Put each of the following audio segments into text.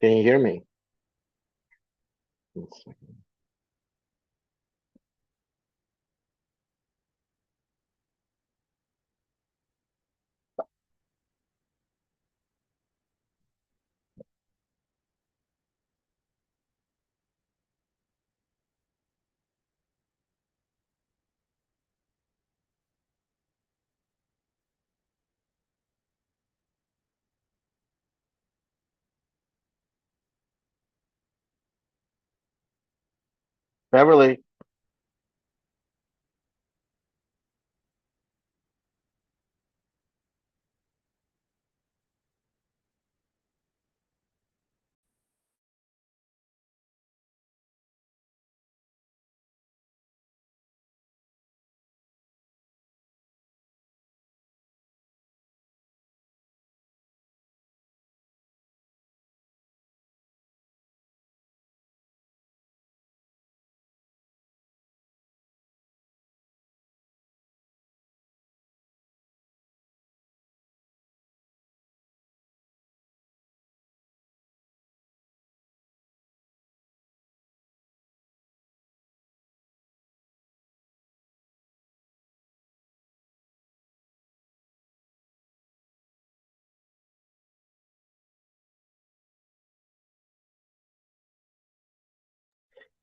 Can you hear me? Beverly,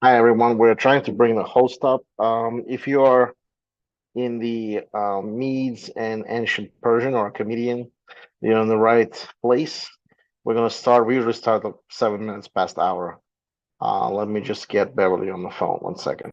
hi everyone. We're trying to bring the host up. If you are in the Medes and ancient Persian or Akkadian, you're in the right place. We're gonna start. We usually start at 7 minutes past hour. Let me just get Beverly on the phone. 1 second.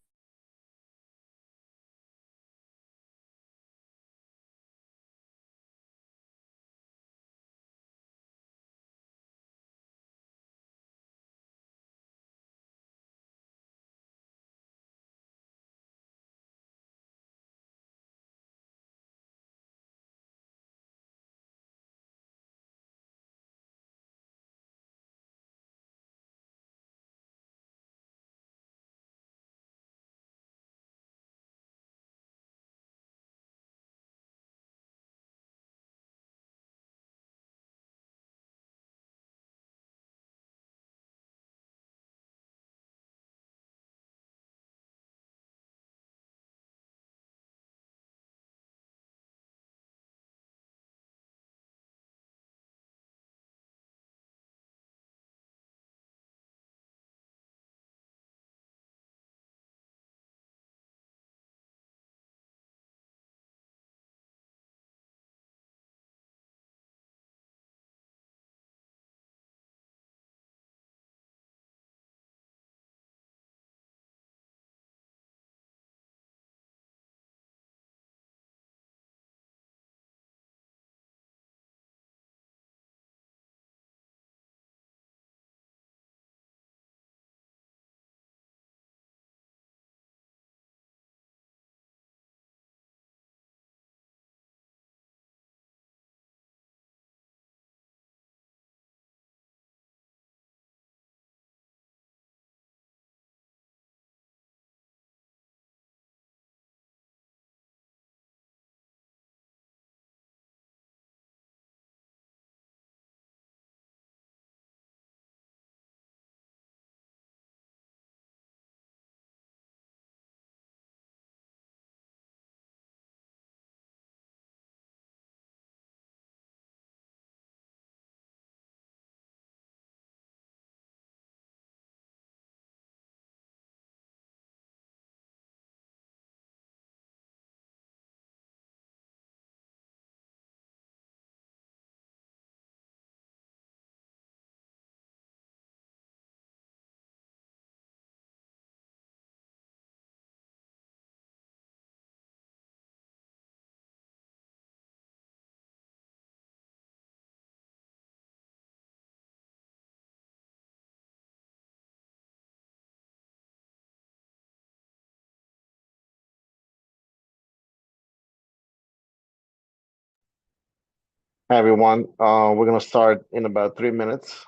Hi everyone. We're gonna start in about 3 minutes.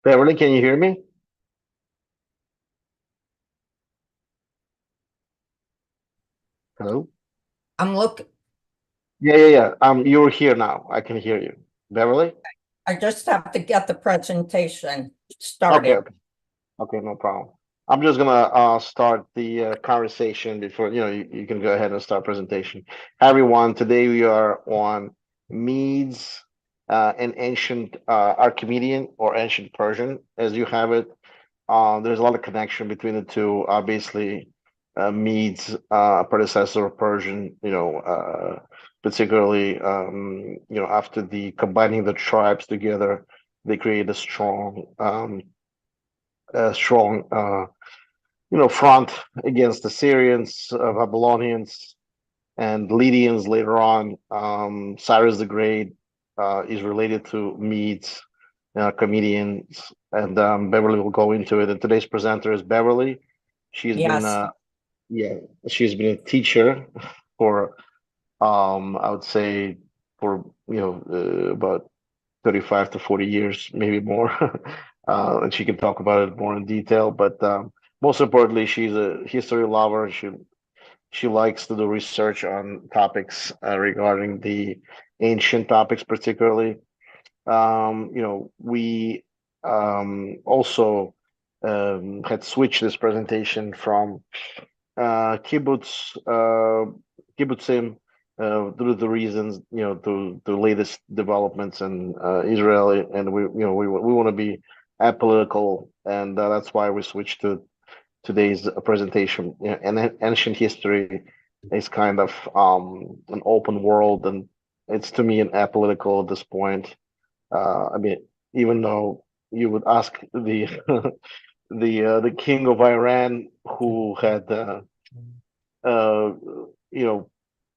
Beverly, can you hear me? Hello? I'm looking, Yeah. You're here now. I can hear you. Beverly? I just have to get the presentation Okay, started. okay, no problem. I'm just gonna start the conversation before you can go ahead and start presentation. Hi everyone. Today we are on Medes and ancient Archimedean or ancient Persian, as you have it. There's a lot of connection between the two. Obviously, Medes, predecessor of Persian, particularly, after the combining the tribes together, they create a strong front against the Syrians, Babylonians, and Lydians later on. Cyrus the Great is related to Medes, comedians, and Beverly will go into it. And today's presenter is Beverly. She's been, Yes, yeah, she's been a teacher for, I would say, for about 35 to 40 years, maybe more. And she can talk about it more in detail. But most importantly, she's a history lover. She likes to do research on topics regarding the ancient topics, particularly. We also had switched this presentation from kibbutzim due to the reasons, to the latest developments in Israel, and we want to be apolitical, and that's why we switched to today's presentation. And ancient history is kind of an open world, and it's to me an apolitical at this point. I mean, even though you would ask the the king of Iran, who had uh,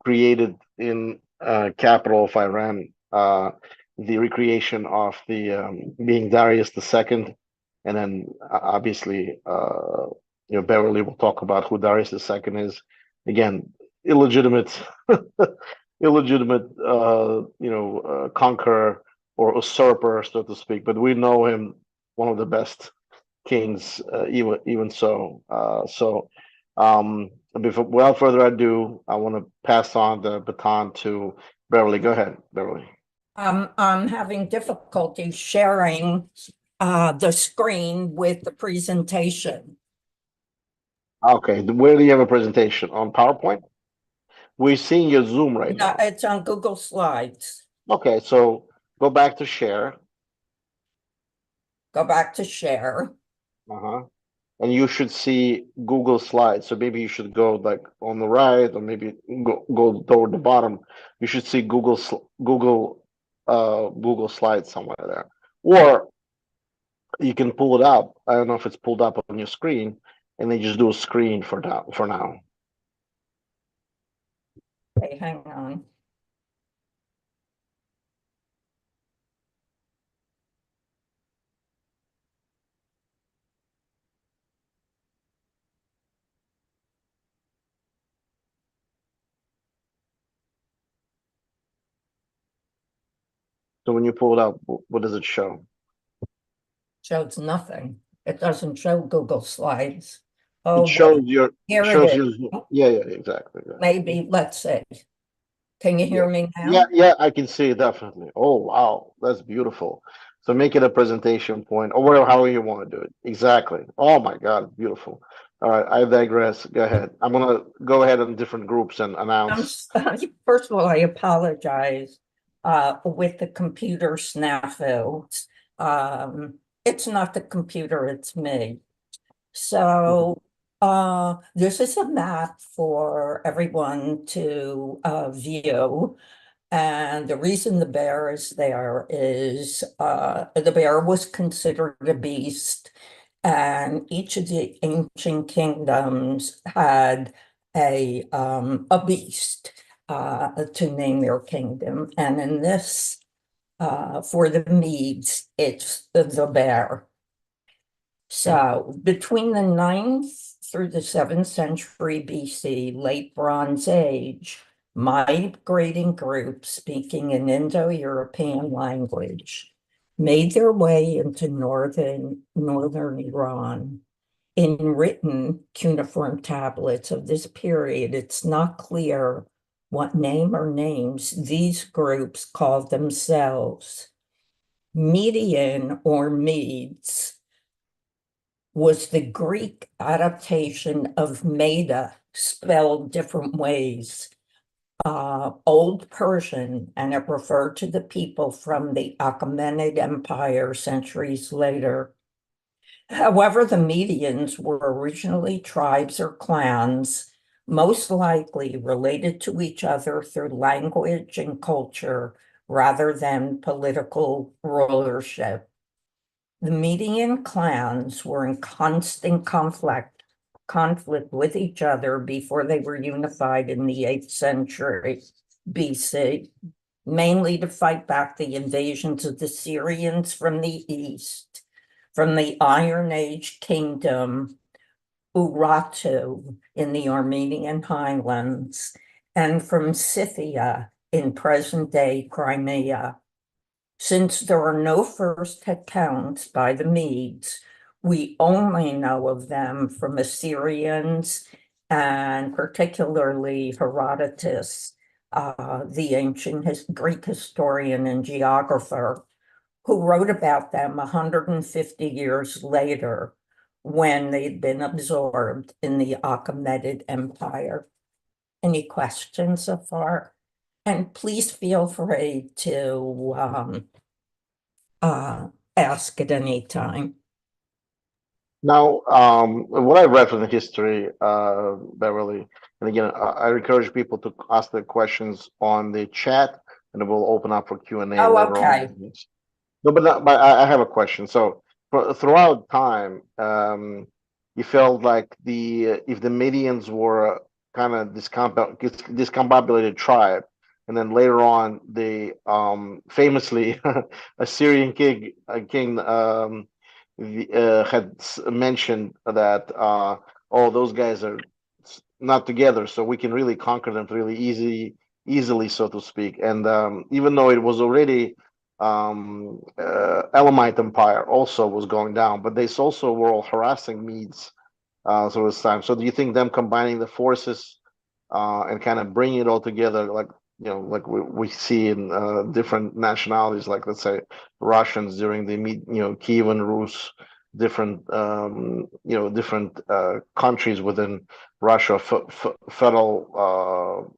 created in capital of Iran the recreation of the being Darius II, and then obviously Beverly will talk about who Darius II is. Again, illegitimate, illegitimate, conqueror or usurper, so to speak. But we know him one of the best kings, even so. Without further ado, I want to pass on the baton to Beverly. Go ahead, Beverly. I'm having difficulty sharing the screen with the presentation. Okay, where do you have a presentation? On PowerPoint? We're seeing your Zoom right No, now. it's on Google Slides. Okay, so go back to share. Go back to share. Uh-huh. And you should see Google Slides. So maybe you should go like on the right, or maybe go toward the bottom. You should see Google Slides somewhere there. Or you can pull it up. I don't know if it's pulled up on your screen, and then just do a screen for now. Okay, hang on. So when you pull it up, what does it show? Shows nothing. It doesn't show Google Slides. It Oh, shows wait, your here it shows is. you. Yeah, exactly. Maybe, let's see. Can you Yeah, hear me now? yeah, I can see it definitely. Oh wow, that's beautiful. So make it a presentation point, or whatever, however you want to do it. Exactly. Oh my God, beautiful. All right, I digress. Go ahead. I'm gonna go ahead in different groups and announce. First of all, I apologize with the computer snafu. It's not the computer, it's me. So this is a map for everyone to view. And the reason the bear is there is the bear was considered a beast, and each of the ancient kingdoms had a beast to name their kingdom. And in this, for the Medes, it's the bear. So between the 9th through the 7th century BC, late Bronze Age, migrating groups speaking an Indo-European language made their way into northern Iran. In written cuneiform tablets of this period, it's not clear what name or names these groups called themselves. Median or Medes was the Greek adaptation of Meda, spelled different ways. Old Persian, and it referred to the people from the Achaemenid Empire centuries later. However, the Medians were originally tribes or clans, most likely related to each other through language and culture rather than political rulership. The Median clans were in constant conflict with each other before they were unified in the 8th century BC, mainly to fight back the invasions of the Syrians from the east, from the Iron Age kingdom Urartu in the Armenian highlands, and from Scythia in present-day Crimea. Since there are no first accounts by the Medes, we only know of them from Assyrians and particularly Herodotus, the ancient Greek historian and geographer, who wrote about them 150 years later when they'd been absorbed in the Achaemenid Empire. Any questions so far? And please feel free to ask at any time. Now, what I read from the history, Beverly, and again, I encourage people to ask their questions on the chat, and we'll open up for Q&A later okay. on. No, but I have a question. So throughout time, you felt like if the Medians were kind of discombobulated tribe, and then later on, the famously Assyrian king had mentioned that those guys are not together, so we can really conquer them really easily, so to speak. And even though it was already Elamite Empire also was going down, but they also were all harassing Medes through this time. So do you think them combining the forces and kind of bringing it all together, like like we see in different nationalities, like let's say Russians during the Kievan Rus, different different countries within Russia, federal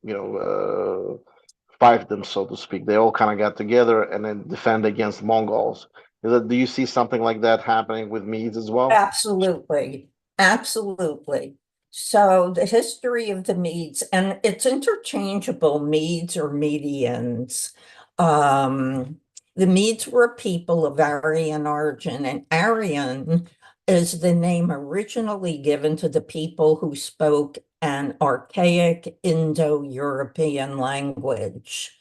fiefdoms, so to speak. They all kind of got together and then defend against Mongols. Do you see something like that happening with Medes as well? Absolutely. Absolutely. So the history of the Medes, and it's interchangeable, Medes or Medians. The Medes were a people of Aryan origin, and Aryan is the name originally given to the people who spoke an archaic Indo-European language.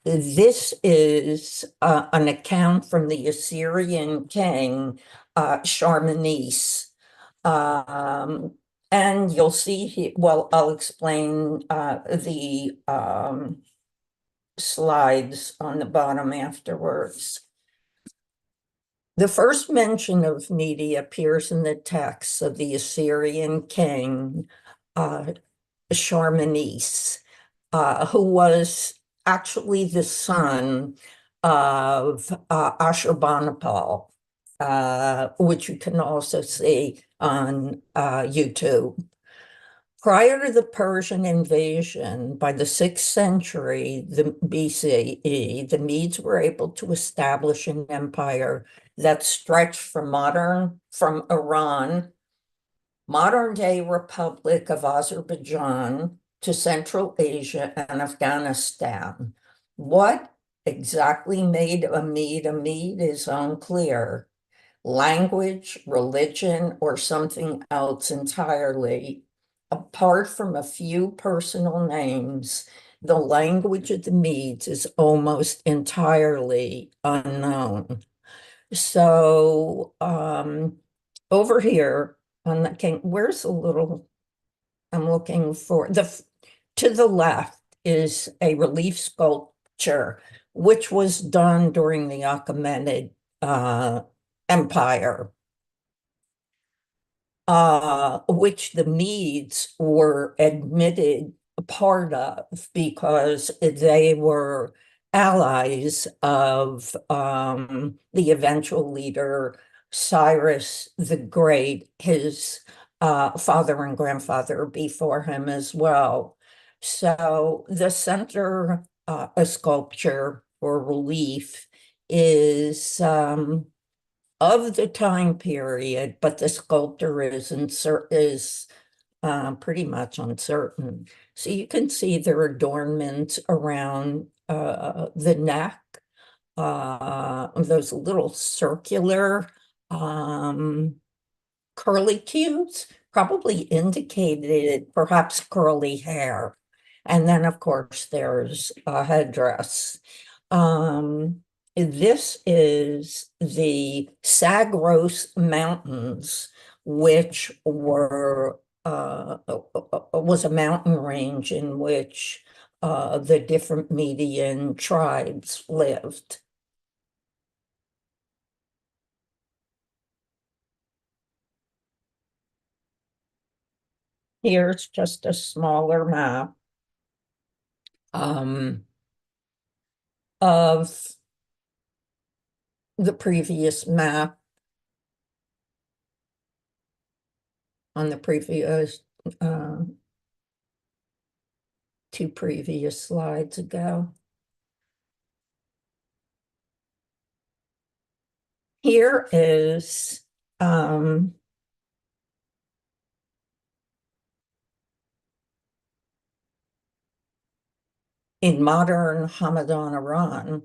This is an account from the Assyrian king Sharmanes. And you'll see here, well, I'll explain the slides on the bottom afterwards. The first mention of Media appears in the texts of the Assyrian king Sharmanes, who was actually the son of Ashurbanipal, which you can also see on YouTube. Prior to the Persian invasion, by the 6th century BCE, the Medes were able to establish an empire that stretched from Iran, modern-day Republic of Azerbaijan, to Central Asia and Afghanistan. What exactly made a Mede is unclear. Language, religion, or something else entirely. Apart from a few personal names, the language of the Medes is almost entirely unknown. So over here on the king, where's a little, I'm looking for, to the left is a relief sculpture which was done during the Achaemenid Empire, which the Medes were admitted a part of because they were allies of the eventual leader Cyrus the Great, his father and grandfather before him as well. So the center a sculpture or relief is of the time period, but the sculptor is pretty much uncertain. So you can see their adornments around the neck, those little circular curlicues, probably indicated perhaps curly hair. And then, of course, there's a headdress. This is the Zagros Mountains, which were was a mountain range in which the different Median tribes lived. Here's just a smaller map of the previous map on the previous two previous slides ago. Here is in modern Hamadan, Iran,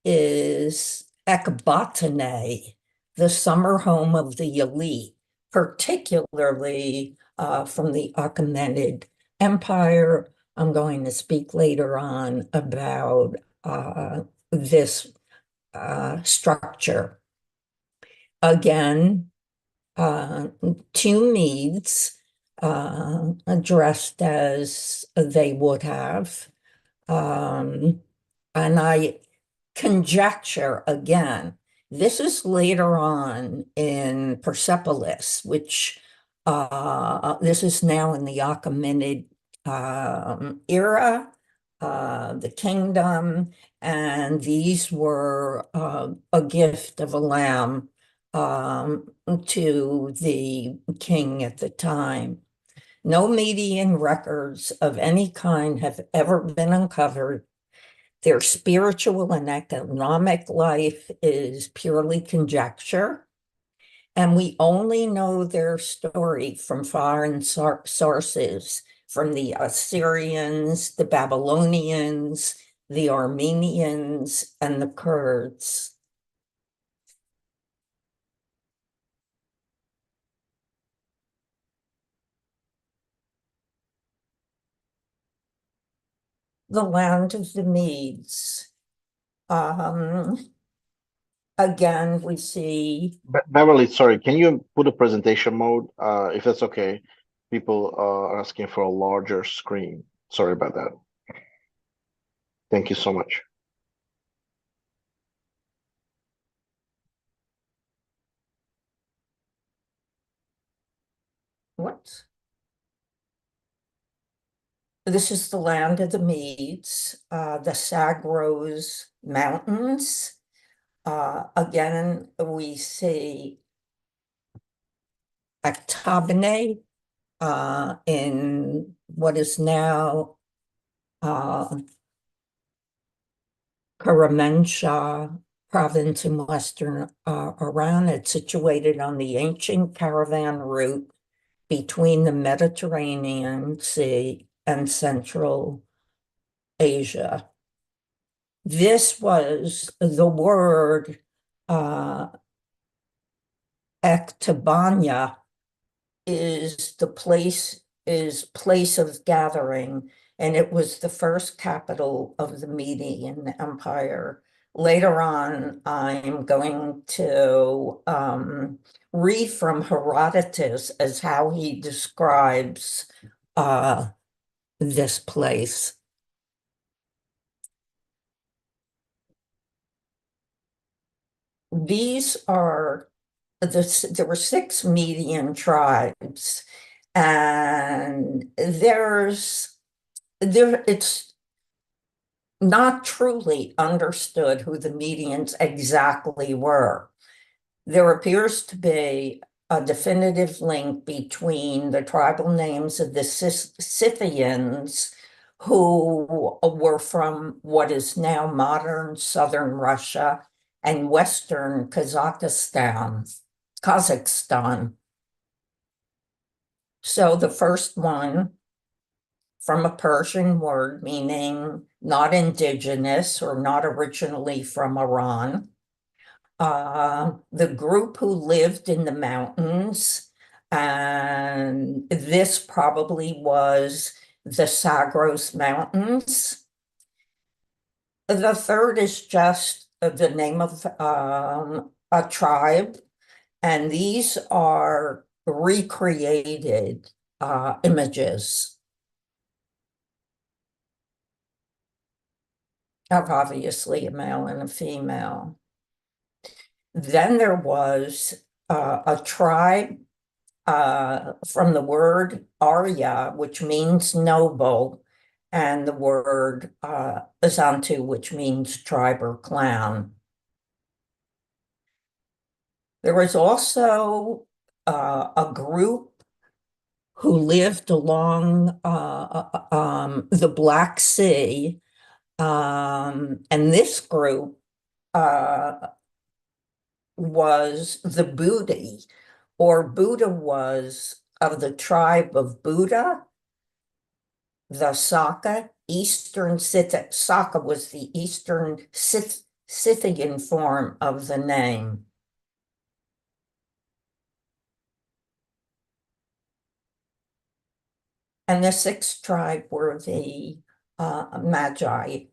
is Ekbatane, the summer home of the elite, particularly from the Achaemenid Empire. I'm going to speak later on about this structure. Again, two Medes dressed as they would have. And I conjecture again, this is later on in Persepolis, which this is now in the Achaemenid era, the kingdom, and these were a gift of a lamb to the king at the time. No Median records of any kind have ever been uncovered. Their spiritual and economic life is purely conjecture, and we only know their story from foreign sources, from the Assyrians, the Babylonians, the Armenians, and the Kurds. The land of the Medes. Again, we see. Beverly, sorry, can you put a presentation mode, if that's okay? People are asking for a larger screen. Sorry about that. Thank you so much. What? This is the land of the Medes, the Zagros Mountains. Again, we see Aktabane in what is now Karamensha province in western Iran. It's situated on the ancient caravan route between the Mediterranean Sea and Central Asia. This was the word Ektabanya is place of gathering, and it was the first capital of the Median Empire. Later on, I'm going to read from Herodotus as how he describes this place. these are there were 6 Median tribes, and it's not truly understood who the Medians exactly were. There appears to be a definitive link between the tribal names of the Scythians, who were from what is now modern southern Russia and western Kazakhstan. So the first one, from a Persian word meaning not indigenous or not originally from Iran. The group who lived in the mountains, and this probably was the Zagros Mountains. The third is just the name of a tribe, and these are recreated images of obviously a male and a female. Then there was a tribe from the word Arya, which means noble, and the word Zantu, which means tribe or clan. There was also a group who lived along the Black Sea, and this group was the Budi, or Buddha was of the tribe of Buddha, the Saka, Eastern Scythic. Saka was the Eastern Scythian form of the name. And the 6th tribe were the Magi,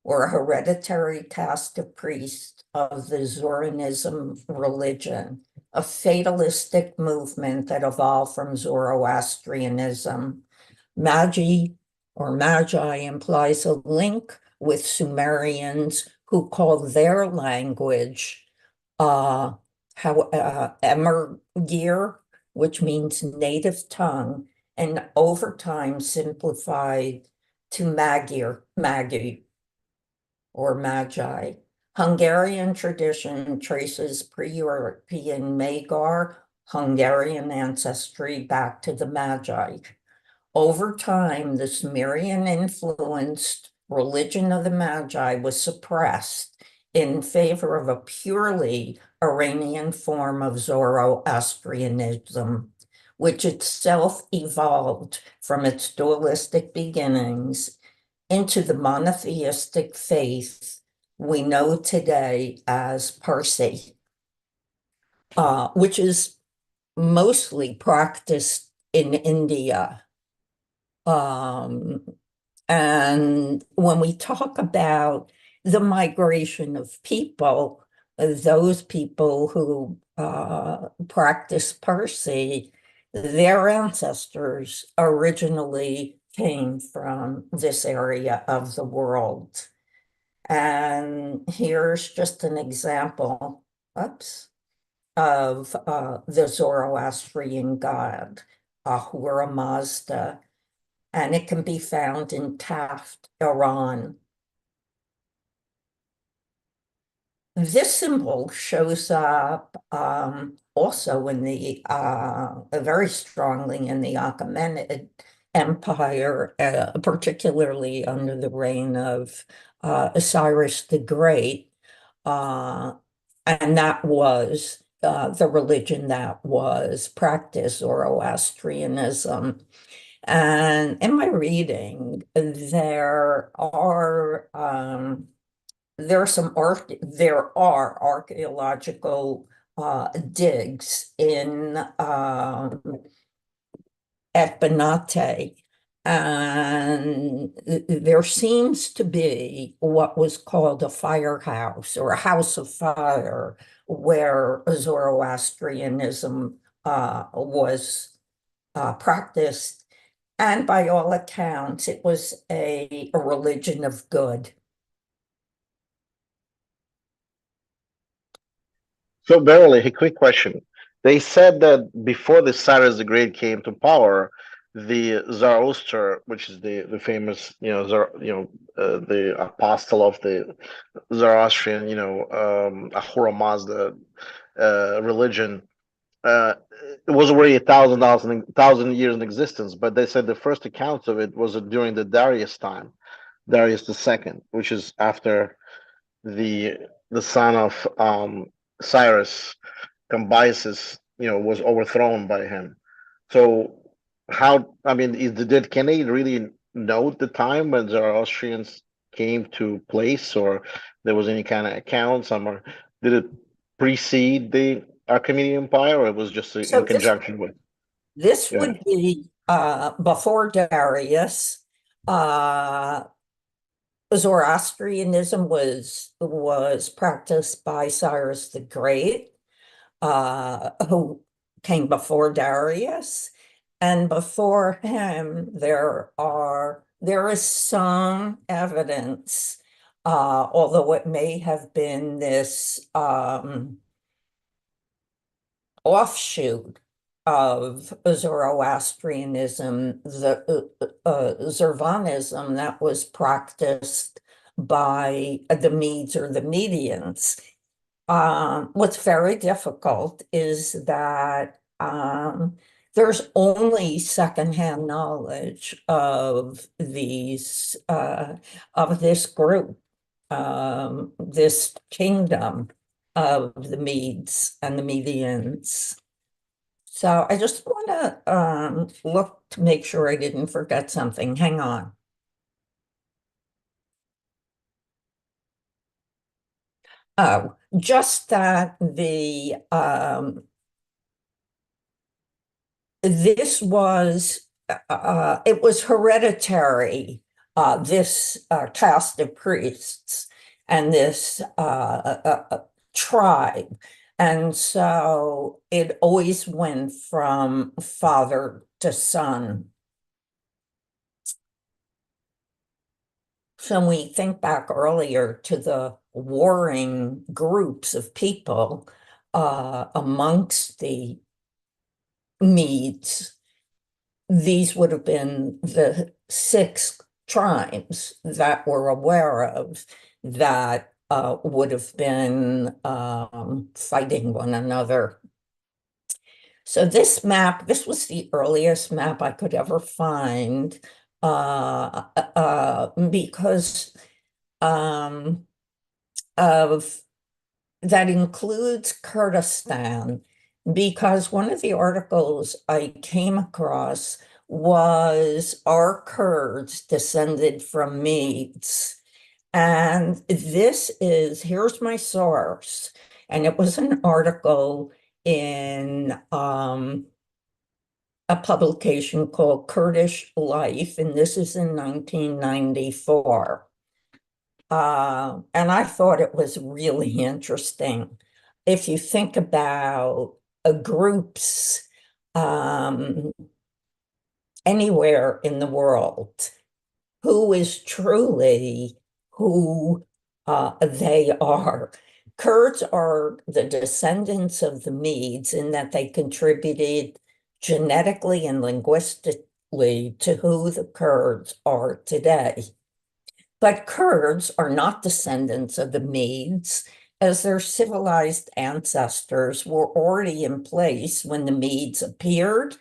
or a hereditary caste of priests of the Zoroastrianism religion, a fatalistic movement that evolved from Zoroastrianism. Magi or Magi implies a link with Sumerians who called their language Emergir, which means native tongue, and over time simplified to Magi, or Magi. Hungarian tradition traces pre-European Magyar Hungarian ancestry back to the Magi. Over time, the Sumerian-influenced religion of the Magi was suppressed in favor of a purely Iranian form of Zoroastrianism, which itself evolved from its dualistic beginnings into the monotheistic faith we know today as Parsi, which is mostly practiced in India. And when we talk about the migration of people, those people who practice Parsi, their ancestors originally came from this area of the world. And here's just an example, of the Zoroastrian god, Ahura Mazda, and it can be found in Taft, Iran. This symbol shows up also in the very strongly in the Achaemenid Empire, particularly under the reign of Cyrus the Great, and that was the religion that was practiced, Zoroastrianism. And in my reading, there are archaeological digs in at Banate, and there seems to be what was called a firehouse or a house of fire, where Zoroastrianism was practiced, and by all accounts, it was a religion of good. So Beverly, a quick question. They said that before the Cyrus the Great came to power, the Zoroaster, which is the famous, the apostle of the Zoroastrian, Ahura Mazda religion, uh, it was already thousand years in existence. But they said the first accounts of it was during the Darius time, Darius the Second, which is after the the son of Cyrus Cambyses, was overthrown by him. So how, I mean, can they really note the time when the Austrians came to place, or there was any kind of account somewhere? Did it precede the Achaemenid Empire, or it was just So in conjunction with? this Yeah. would be before Darius. Zoroastrianism was practiced by Cyrus the Great, who came before Darius, and before him there is some evidence, although it may have been this offshoot of Zoroastrianism, the Zurvanism that was practiced by the Medes or the Medians. What's very difficult is that there's only secondhand knowledge of these of this group, this kingdom of the Medes and the Medians. So I just want to look to make sure I didn't forget something. Hang on. Oh, just that this was it was hereditary, this caste of priests and this tribe. And so it always went from father to son. So when we think back earlier to the warring groups of people amongst the Medes, these would have been the 6 tribes that we're aware of that would have been fighting one another. So this map, this was the earliest map I could ever find, because of that includes Kurdistan, because one of the articles I came across was, are Kurds descended from Medes? And here's my source. And it was an article in a publication called Kurdish Life, and this is in 1994. And I thought it was really interesting. If you think about groups anywhere in the world, who is truly who they are. Kurds are the descendants of the Medes in that they contributed genetically and linguistically to who the Kurds are today. But Kurds are not descendants of the Medes, as their civilized ancestors were already in place when the Medes appeared,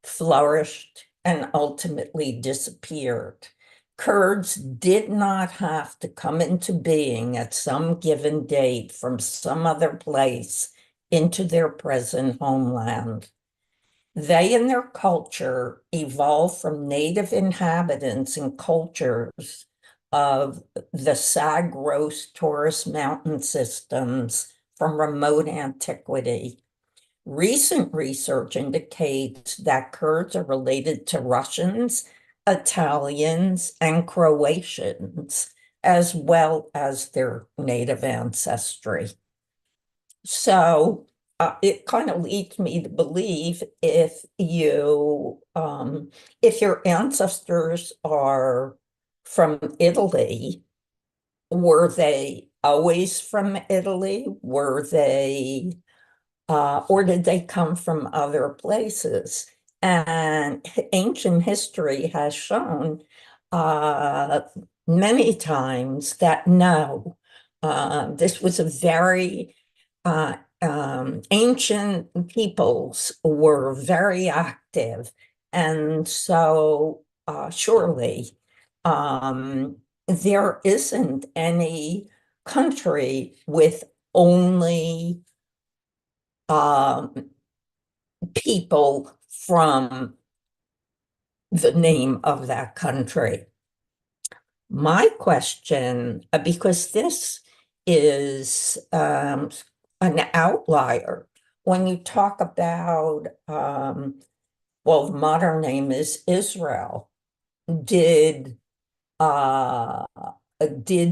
flourished, and ultimately disappeared. Kurds did not have to come into being at some given date from some other place into their present homeland. They and their culture evolved from native inhabitants and cultures of the Zagros Taurus mountain systems from remote antiquity. Recent research indicates that Kurds are related to Russians, Italians, and Croatians, as well as their native ancestry. So it kind of leads me to believe if your ancestors are from Italy, were they always from Italy? Were they, or did they come from other places? And ancient history has shown many times that no, this was a very ancient peoples were very active, and so surely there isn't any country with only people from the name of that country. My question, because this is an outlier, when you talk about, well, the modern name is Israel, did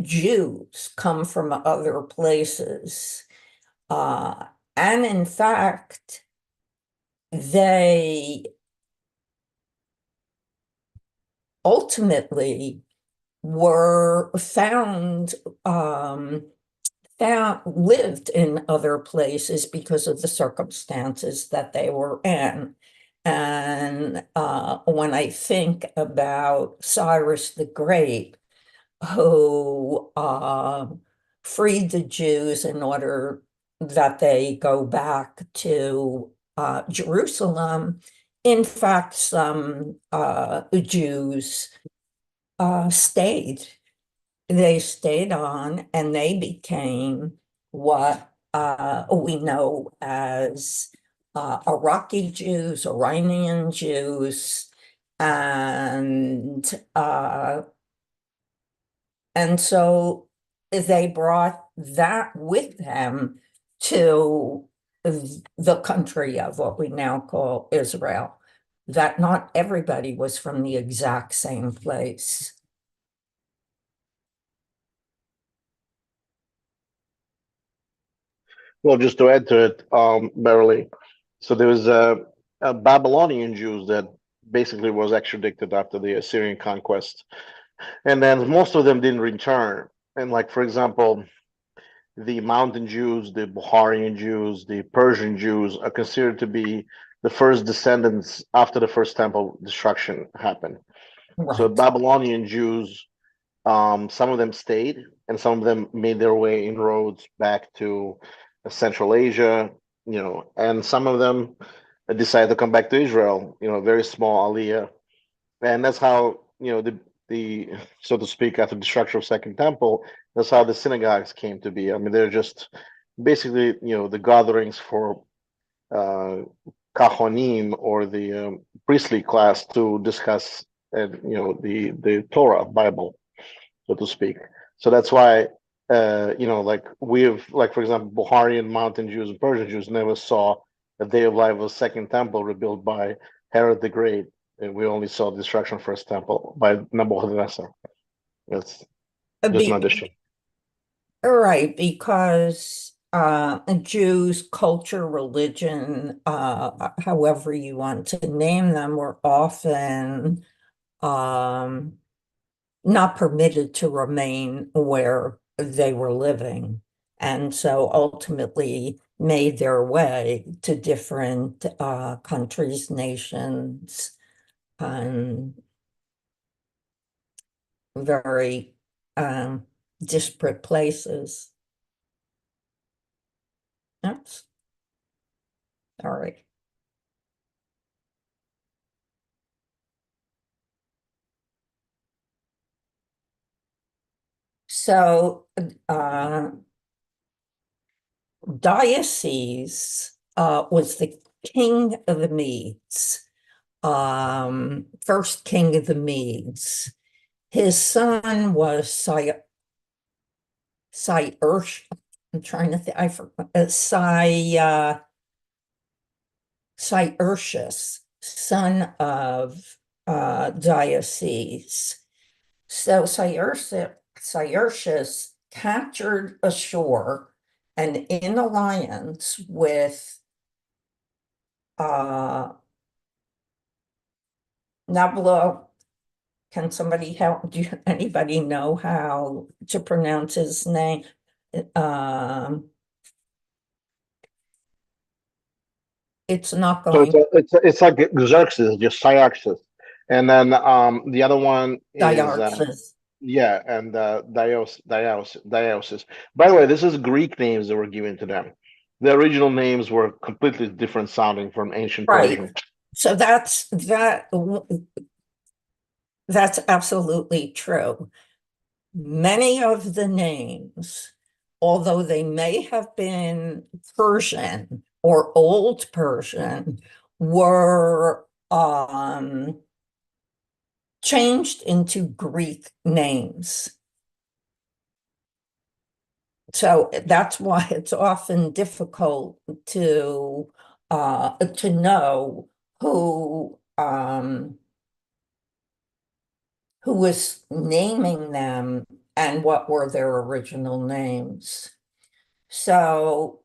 Jews come from other places? And in fact, they ultimately were lived in other places because of the circumstances that they were in. And when I think about Cyrus the Great, who freed the Jews in order that they go back to Jerusalem, in fact, some Jews stayed. They stayed on, and they became what we know as Iraqi Jews, Iranian Jews, and so they brought that with them to the country of what we now call Israel, that not everybody was from the exact same place. Well, just to add to it, Beverly, so there was a Babylonian Jews that basically was extradited after the Assyrian conquest, and then most of them didn't return. And like, for example, the Mountain Jews, the Bukharian Jews, the Persian Jews are considered to be the first descendants after the first temple destruction happened. So Right. Babylonian Jews, some of them stayed, and some of them made their way inroads back to Central Asia, and some of them decided to come back to Israel, very small aliyah, and that's how the so to speak, after the destruction of Second Temple, that's how the synagogues came to be. I mean, they're just basically the gatherings for uh, kahonim, or the priestly class, to discuss the Torah, Bible, so to speak. So that's why like for example, Bukharian Mountain Jews and Persian Jews never saw a day of life of Second Temple rebuilt by Herod the Great. And we only saw the destruction of First Temple by Nebuchadnezzar. That's just an addition. Right, because Jews, culture, religion, however you want to name them, were often not permitted to remain where they were living, and so ultimately made their way to different countries, nations, and very disparate places. Oops. Sorry. So diocese was the king of the Medes, first king of the Medes. His son was I'm trying to think, I forgot, Cyrus, son of diocese. So Cyrus captured a shore, and in alliance with Nablo, can somebody help? Do anybody know how to pronounce his name? it's not So going it's like Xerxes, just Cyaxis, and then the other one is diarchus. yeah, and Diosis. By the way, this is Greek names that were given to them. The original names were completely different sounding from ancient Right. Persian. So that's absolutely true. Many of the names, although they may have been Persian or Old Persian, were changed into Greek names. So that's why it's often difficult to know who was naming them and what were their original names. So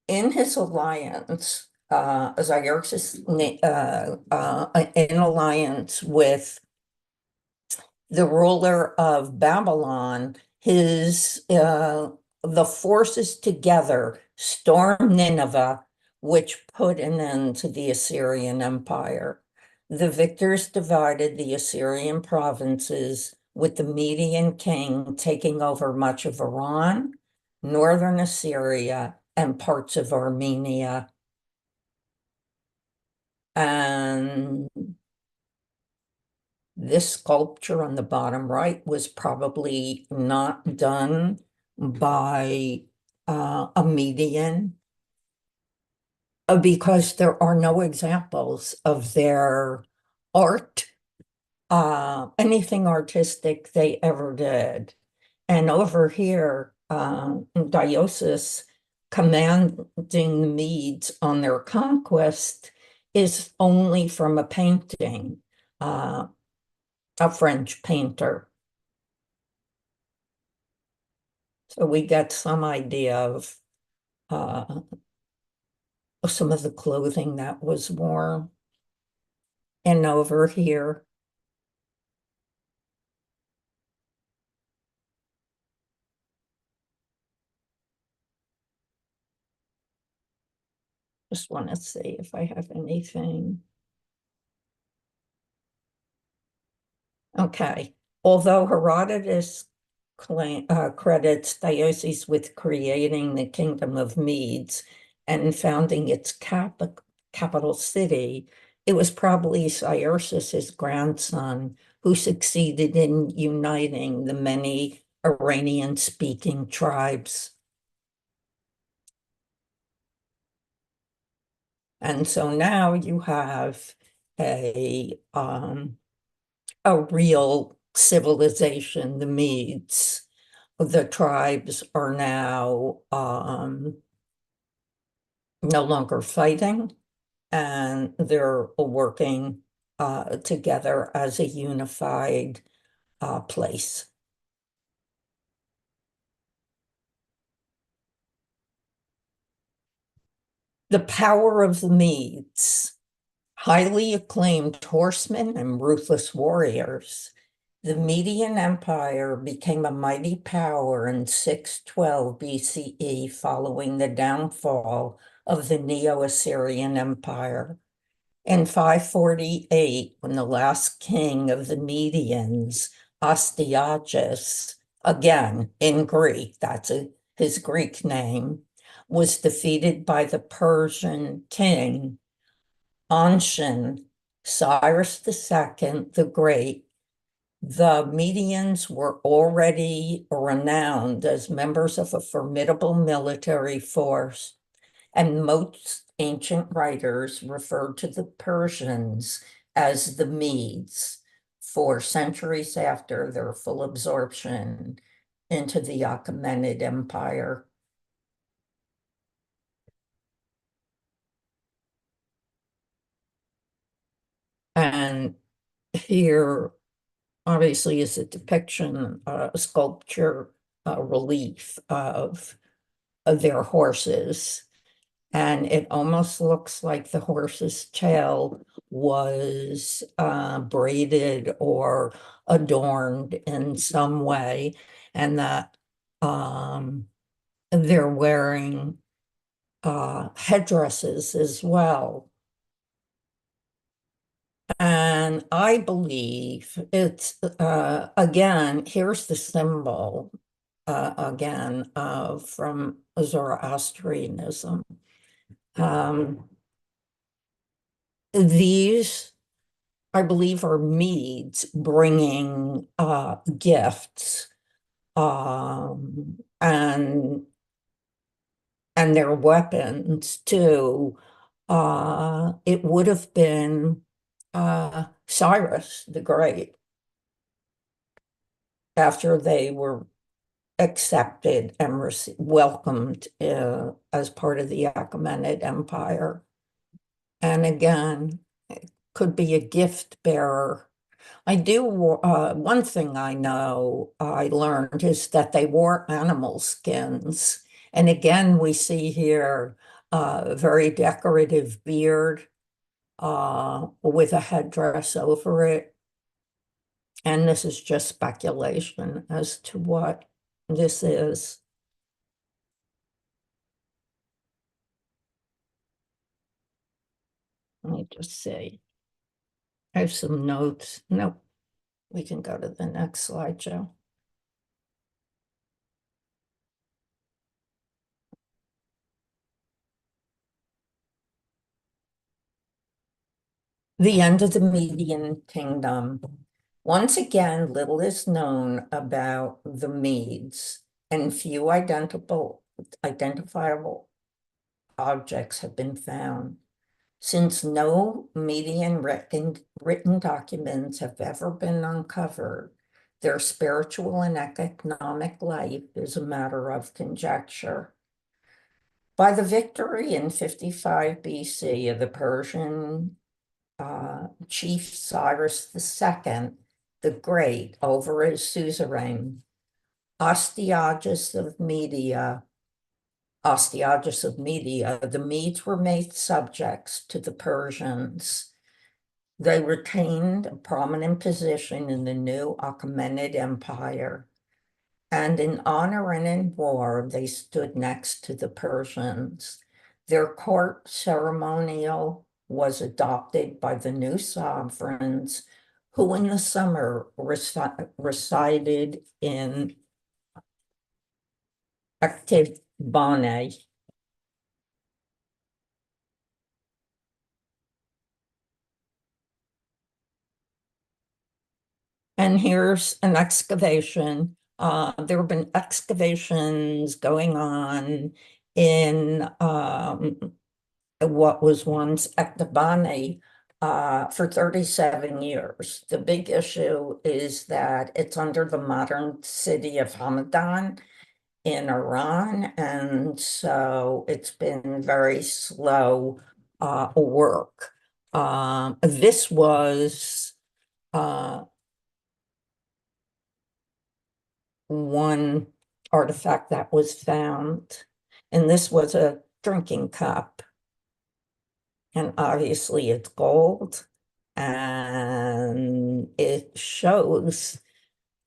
in his alliance, Xerxes in alliance with the ruler of Babylon, the forces together stormed Nineveh, which put an end to the Assyrian Empire. The victors divided the Assyrian provinces, with the Median king taking over much of Iran, northern Assyria, and parts of Armenia. And this sculpture on the bottom right was probably not done by a Median, because there are no examples of their art, anything artistic they ever did. And over here, Diosis commanding the Medes on their conquest is only from a painting, a French painter. So we get some idea of some of the clothing that was worn. And over here, just want to see if I have anything. Okay, although Herodotus credits Diosis with creating the kingdom of Medes and founding its capital city, it was probably Xerxes, his grandson, who succeeded in uniting the many Iranian-speaking tribes. And so now you have a real civilization, the Medes. The tribes are now no longer fighting, and they're working together as a unified place. The power of the Medes, highly acclaimed horsemen and ruthless warriors. The Median Empire became a mighty power in 612 BCE following the downfall of the Neo-Assyrian Empire. In 548, when the last king of the Medians, Astyages, again in Greek, that's his Greek name, was defeated by the Persian king Anshan, Cyrus II the Great, the Medians were already renowned as members of a formidable military force, and most ancient writers referred to the Persians as the Medes for centuries after their full absorption into the Achaemenid Empire. And here, obviously, is a depiction, a sculpture, a relief of their horses. And it almost looks like the horse's tail was braided or adorned in some way, and that they're wearing headdresses as well. And I believe it's, again, here's the symbol, again, from Zoroastrianism. These, I believe, are Medes bringing gifts, and their weapons too. It would have been Cyrus the Great, after they were accepted and welcomed as part of the Achaemenid Empire. And again, it could be a gift bearer. I do, one thing I know I learned is that they wore animal skins. And again, we see here a very decorative beard with a headdress over it. And this is just speculation as to what this is. Let me just see. I have some notes. Nope. We can go to the next slide, Joe. The end of the Median Kingdom. Once again, little is known about the Medes, and few identifiable objects have been found. Since no Median written documents have ever been uncovered, their spiritual and economic life is a matter of conjecture. By the victory in 55 BC of the Persian chief Cyrus II the Great over his suzerain, Astyages of Media, the Medes were made subjects to the Persians. They retained a prominent position in the new Achaemenid Empire, and in honor and in war, they stood next to the Persians. Their court ceremonial was adopted by the new sovereigns, who in the summer resided in Active-Bane. And here's an excavation. There have been excavations going on in what was once Active-Bane for 37 years. The big issue is that it's under the modern city of Hamadan in Iran, and so it's been very slow work. This was one artifact that was found, and this was a drinking cup. And obviously it's gold, and it shows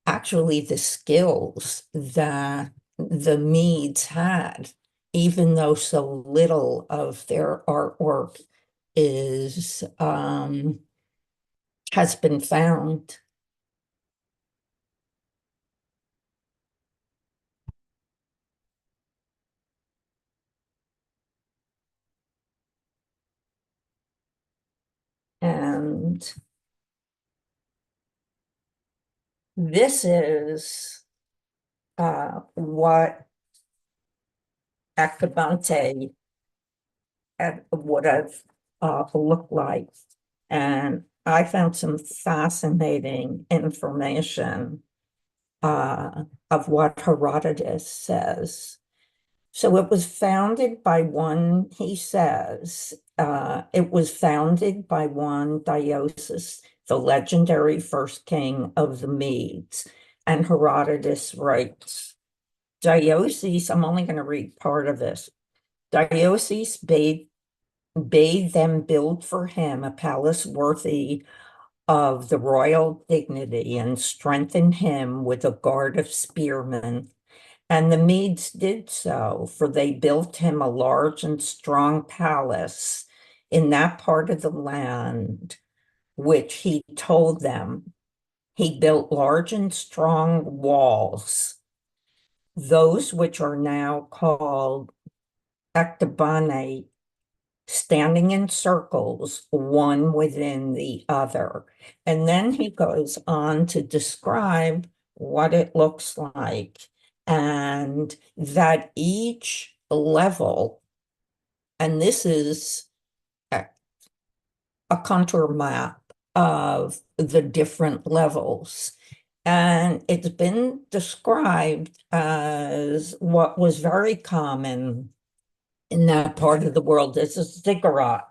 actually the skills that the Medes had, even though so little of their artwork is has been found. And this is what Activante would have looked like. And I found some fascinating information of what Herodotus says. So it was founded by one, he says, it was founded by one Dionysus, the legendary first king of the Medes. And Herodotus writes, Dionysus, I'm only going to read part of this. Dionysus bade them build for him a palace worthy of the royal dignity and strengthen him with a guard of spearmen And the Medes did so, for they built him a large and strong palace in that part of the land, which he told them. He built large and strong walls, those which are now called ectobane, standing in circles, one within the other. And then he goes on to describe what it looks like, and that each level, and this is a contour map of the different levels. And it's been described as what was very common in that part of the world as a ziggurat.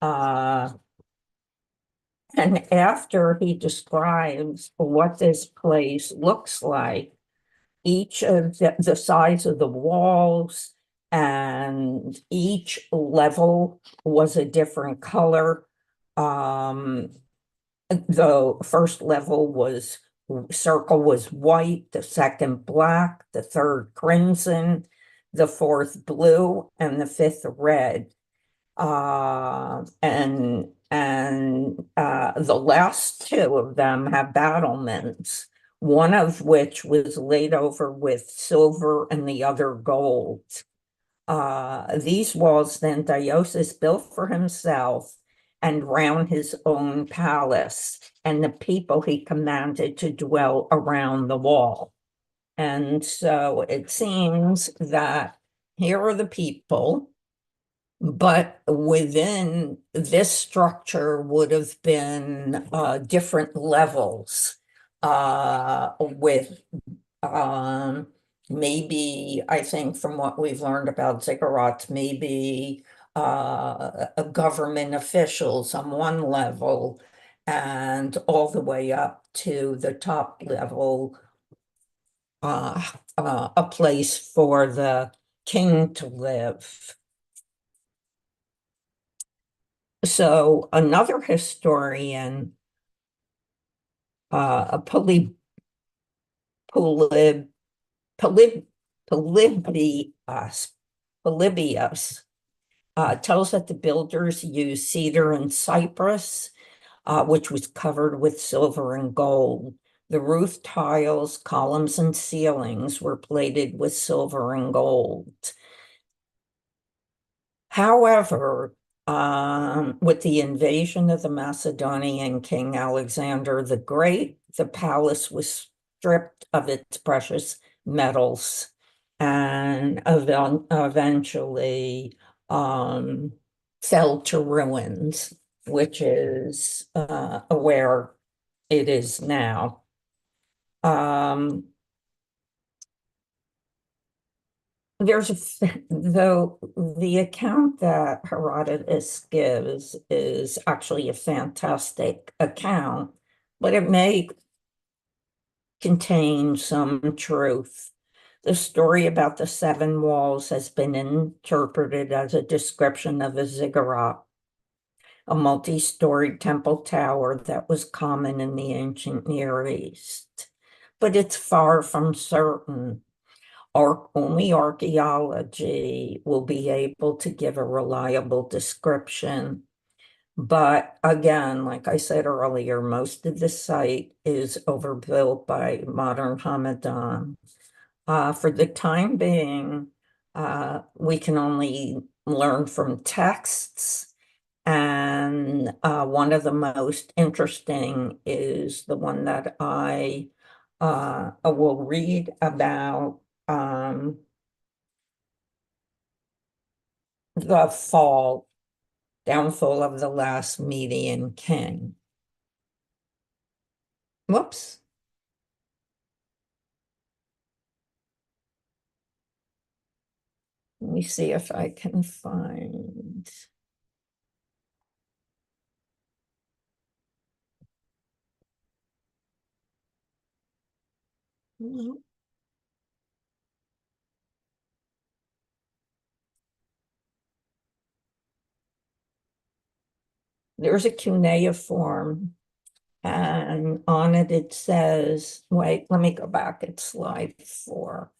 And after he describes what this place looks like, each of the size of the walls and each level was a different color. The first level circle was white, the second black, the third crimson, the fourth blue, and the fifth red. And the last two of them have battlements, one of which was laid over with silver and the other gold. These walls then Diosis built for himself and round his own palace, and the people he commanded to dwell around the wall. And so it seems that here are the people, but within this structure would have been different levels with maybe, I think from what we've learned about ziggurats, maybe government officials on one level and all the way up to the top level, a place for the king to live. So another historian, Polybius, tells that the builders used cedar and cypress, which was covered with silver and gold. The roof tiles, columns, and ceilings were plated with silver and gold. However, with the invasion of the Macedonian king Alexander the Great, the palace was stripped of its precious metals and eventually fell to ruins, which is where it is now. Though the account that Herodotus gives is actually a fantastic account, but it may contain some truth. The story about the seven walls has been interpreted as a description of a ziggurat, a multi-storied temple tower that was common in the ancient Near East. But it's far from certain. Only archaeology will be able to give a reliable description. But again, like I said earlier, most of the site is overbuilt by modern Hamadan. For the time being, we can only learn from texts, and one of the most interesting is the one that I will read about the downfall of the last Median king. Whoops. Let me see if I can find. There's a cuneiform And on it, it says, wait, let me go back. It's slide 4.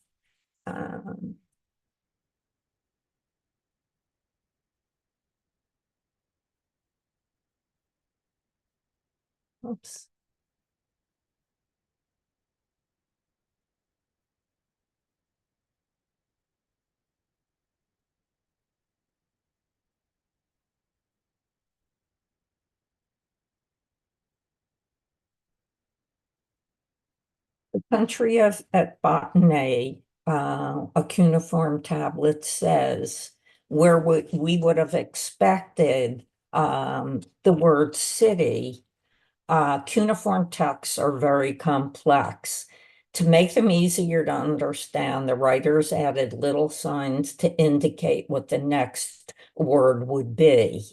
Oops. The country of Ekbatana, a cuneiform tablet says, where we would have expected the word city, cuneiform texts are very complex. To make them easier to understand, the writers added little signs to indicate what the next word would be.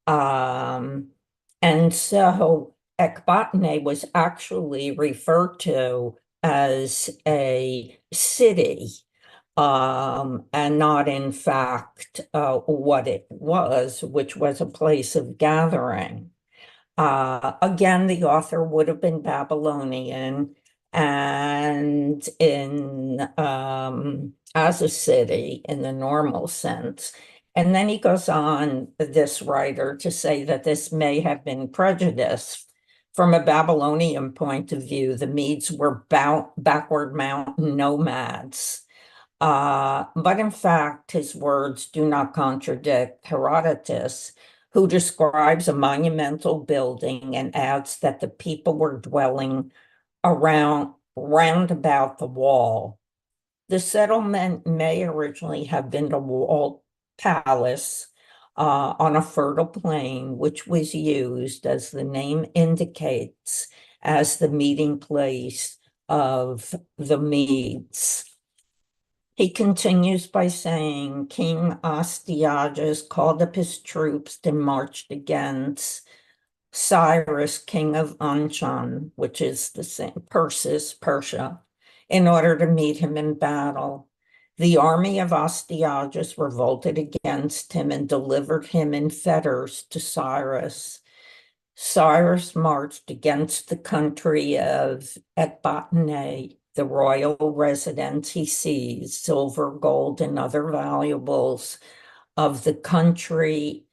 And so Ekbatana was actually referred to as a city, and not in fact what it was, which was a place of gathering. Again, the author would have been Babylonian and as a city in the normal sense. And then he goes on, this writer, to say that this may have been prejudice. From a Babylonian point of view, the Medes were backward mountain nomads. But in fact, his words do not contradict Herodotus, who describes a monumental building and adds that the people were dwelling round about the wall. The settlement may originally have been a walled palace on a fertile plain, which was used, as the name indicates, as the meeting place of the Medes. He continues by saying, King Astyages called up his troops and marched against Cyrus, king of Anshan, which is the same Persia, in order to meet him in battle. The army of Astyages revolted against him and delivered him in fetters to Cyrus. Cyrus marched against the country of Ekbatana, the royal residence. He seized silver, gold, and other valuables of the country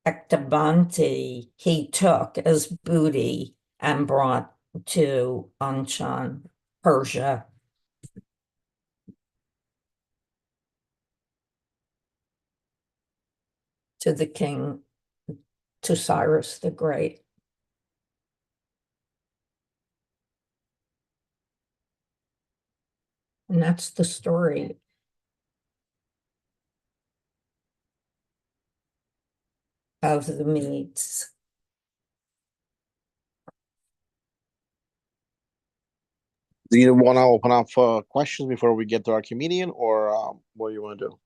Ektabanti he took as booty and brought to Anshan, Persia. To the king, to Cyrus the Great. And that's the story. Of the Medes. Do you want to open up for questions before we get to our comedian, or what do you want to do?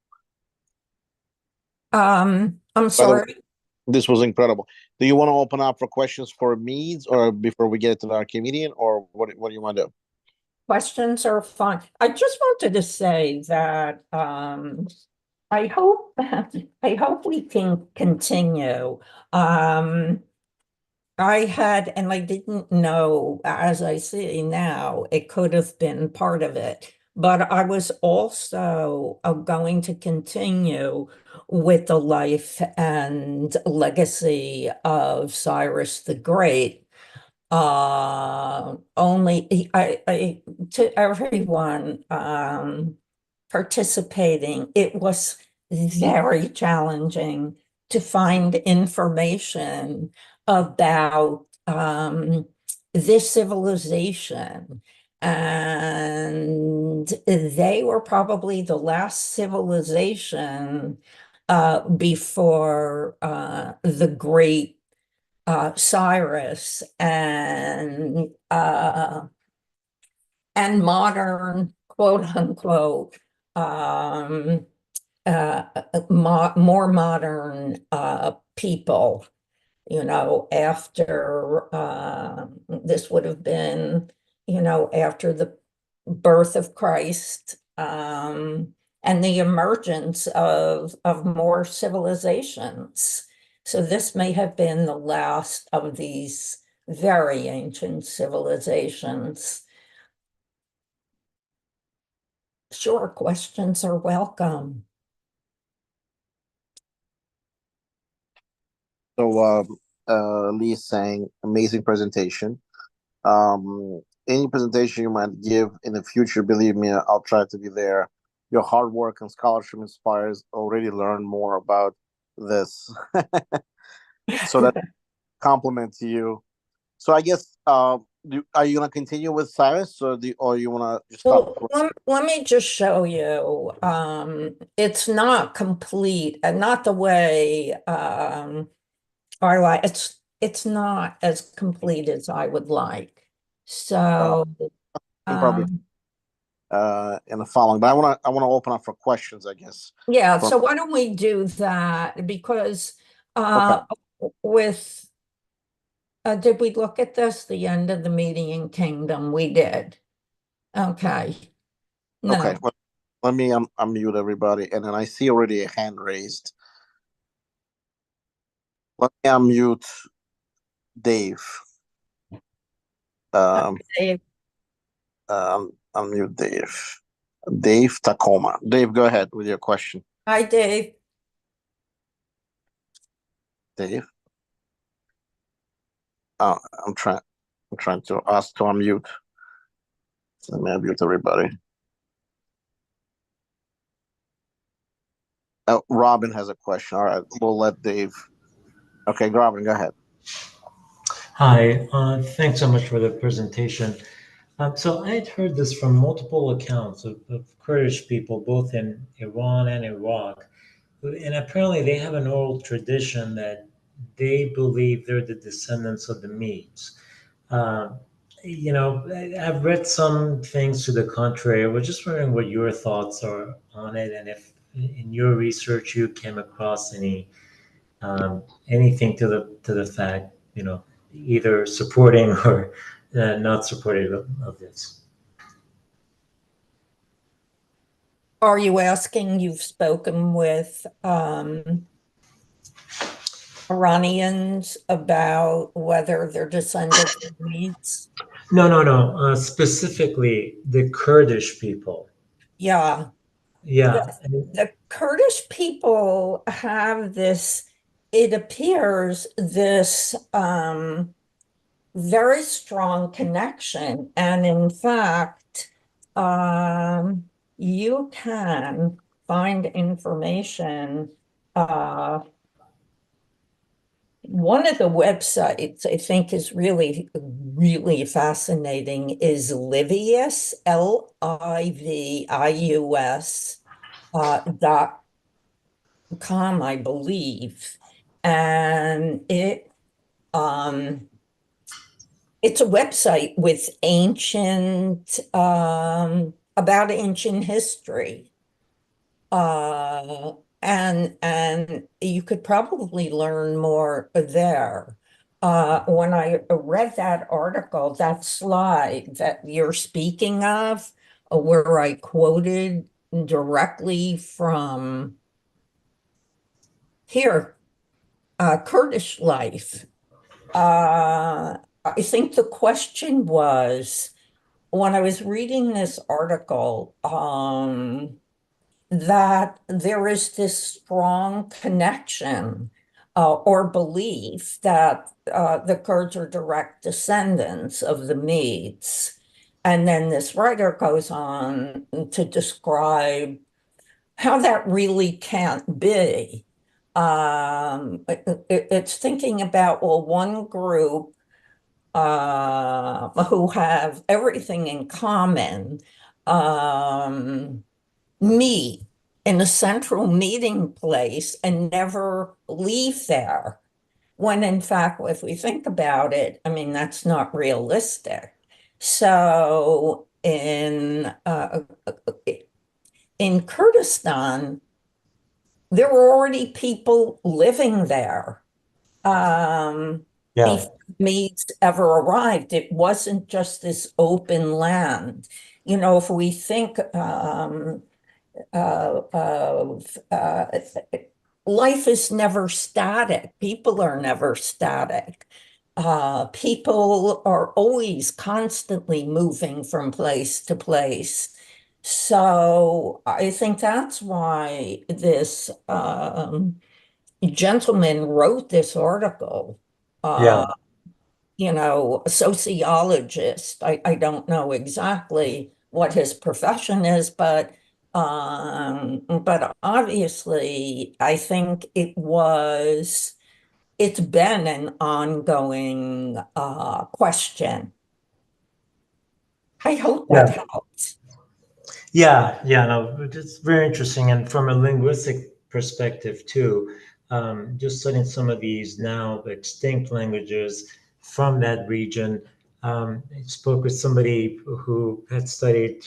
I'm sorry. This was incredible. Do you want to open up for questions for Medes, or before we get to our comedian, or what do you want to do? Questions are fine. I just wanted to say that I hope we can continue. I had, and I didn't know, as I see now, it could have been part of it. But I was also going to continue with the life and legacy of Cyrus the Great. Only to everyone participating, it was very challenging to find information about this civilization. And they were probably the last civilization before the great Cyrus and modern, quote unquote, more modern people, after this would have been, after the birth of Christ, and the emergence of more civilizations. So this may have been the last of these very ancient civilizations. Sure, questions are welcome. So Lee's saying, amazing presentation. Any presentation you might give in the future, believe me, I'll try to be there. Your hard work and scholarship inspires. Already learned more about this. So that compliment to you. So I guess are you gonna continue with Cyrus, or you wanna just stop? Well, let me just show you. It's not complete and not the way I like. It's not as complete as I would like. So Probably in the following, but I wanna open up for questions, I guess. yeah, so why don't we do that? Because with did we look at this, the end of the Median Kingdom? We did. Okay. No. Okay, well, let me unmute everybody, and then I see already a hand raised. Let me unmute Dave. Dave. Unmute Dave. Dave Tacoma. Dave, go ahead with your question. Hi, Dave. Dave. I'm trying to ask to unmute. Let me unmute everybody. Robin has a question. All right, we'll let Dave. Okay, Robin, go ahead. Hi, thanks so much for the presentation. So I had heard this from multiple accounts of Kurdish people, both in Iran and Iraq. And apparently they have an oral tradition that they believe they're the descendants of the Medes. I've read some things to the contrary. I was just wondering what your thoughts are on it, and if in your research you came across anything to the fact, either supporting or not supportive of this. Are you asking, you've spoken with Iranians about whether they're descendants of Medes? No. Specifically, the Kurdish people. Yeah. Yeah. The Kurdish people have this, it appears, this very strong connection. And in fact, you can find information. One of the websites I think is really, really fascinating is Livius, Livius, .com, I believe. And it's a website with about ancient history. And you could probably learn more there. When I read that article, that slide that you're speaking of, where I quoted directly from here, Kurdish life. I think the question was, when I was reading this article, that there is this strong connection or belief that the Kurds are direct descendants of the Medes. And then this writer goes on to describe how that really can't be. It's thinking about, well, one group who have everything in common, meet in a central meeting place and never leave there. When in fact, if we think about it, I mean, that's not realistic. So in Kurdistan, there were already people living there before Medes ever arrived. It wasn't just this open land. If we think life is never static. People are never static. people are always constantly moving from place to place. So I think that's why this gentleman wrote this article. Yeah. A sociologist. I don't know exactly what his profession is, but obviously I think it's been an ongoing question. I hope that helps. Yeah, no, it's very interesting. And from a linguistic perspective too, just studying some of these now extinct languages from that region. I spoke with somebody who had studied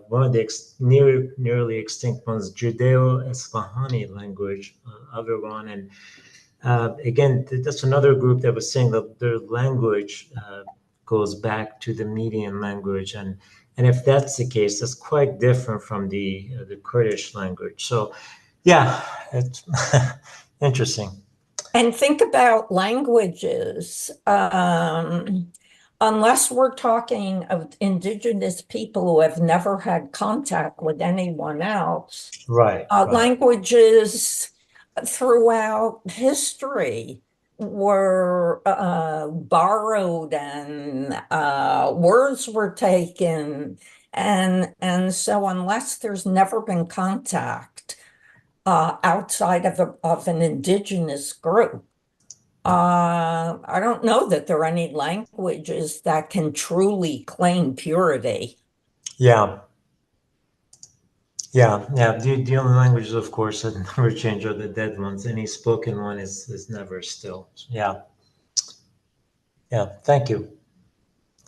one of the nearly extinct ones, Judeo-Esfahani language of Iran. And again, that's another group that was saying that their language goes back to the Median language, and if that's the case, that's quite different from the Kurdish language. So, yeah, it's interesting. And think about languages. Unless we're talking of indigenous people who have never had contact with anyone else, Right. Languages throughout history were borrowed, and words were taken, and so unless there's never been contact outside of an indigenous group, I don't know that there are any languages that can truly claim purity. Yeah. The only languages, of course, that never change are the dead ones. Any spoken one is never still. Yeah. Thank you,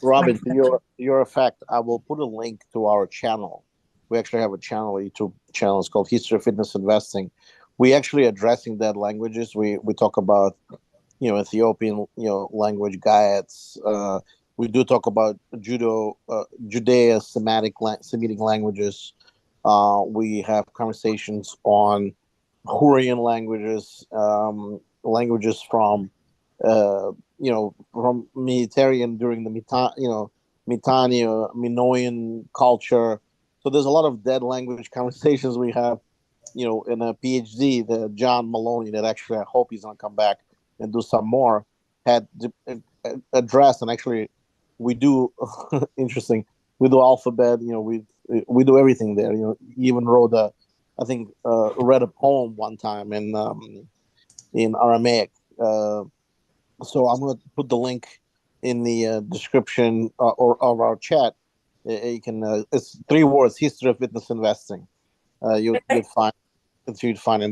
Robin. To your effect, I will put a link to our channel. We actually have a YouTube channel. It's called History of Fitness Investing. We actually addressing dead languages. We talk about Ethiopian language, Gayats. We do talk about Judeo-Semitic languages. We have conversations on Hurrian languages, languages from from Mediterranean during the Minoan culture. So there's a lot of dead language conversations we have. In a PhD, the John Maloney, that actually I hope he's gonna come back and do some more, had addressed, and actually we do interesting. We do alphabet. We do everything there. He even wrote read a poem one time in Aramaic. So I'm going to put the link in the description or of our chat. You can. It's 3 words: History of Fitness Investing. You'd find it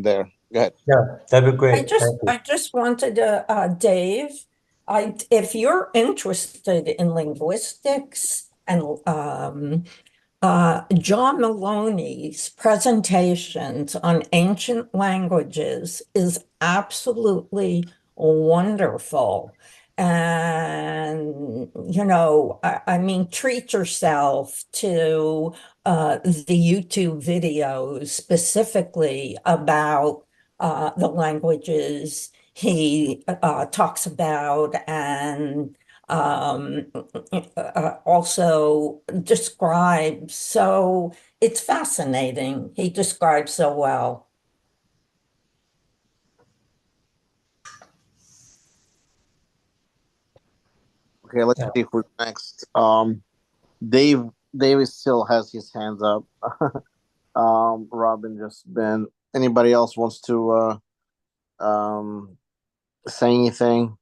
there. Go ahead. Yeah, that'd be great. I just wanted to, Dave, if you're interested in linguistics, and John Maloney's presentations on ancient languages is absolutely wonderful. And, I mean, treat yourself to the YouTube videos specifically about the languages he talks about, and also describes. So it's fascinating. He describes so well. Okay, let's see who's next. Dave still has his hands up. Robin just been. Anybody else wants to say anything?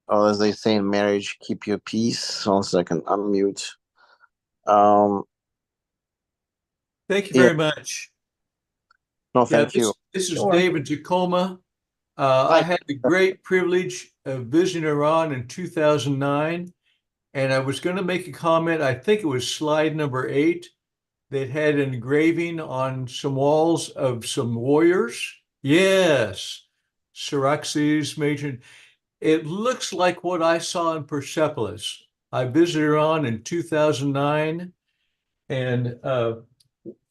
Or as they say in marriage, keep your peace. 1 second, unmute. Thank you very much. No, thank you. This is David Tacoma. I had the great privilege of visiting Iran in 2009, and I was going to make a comment. I think it was slide number 8 that had an engraving on some walls of some warriors. Yes, Syraxes, Major. It looks like what I saw in Persepolis. I visited Iran in 2009 and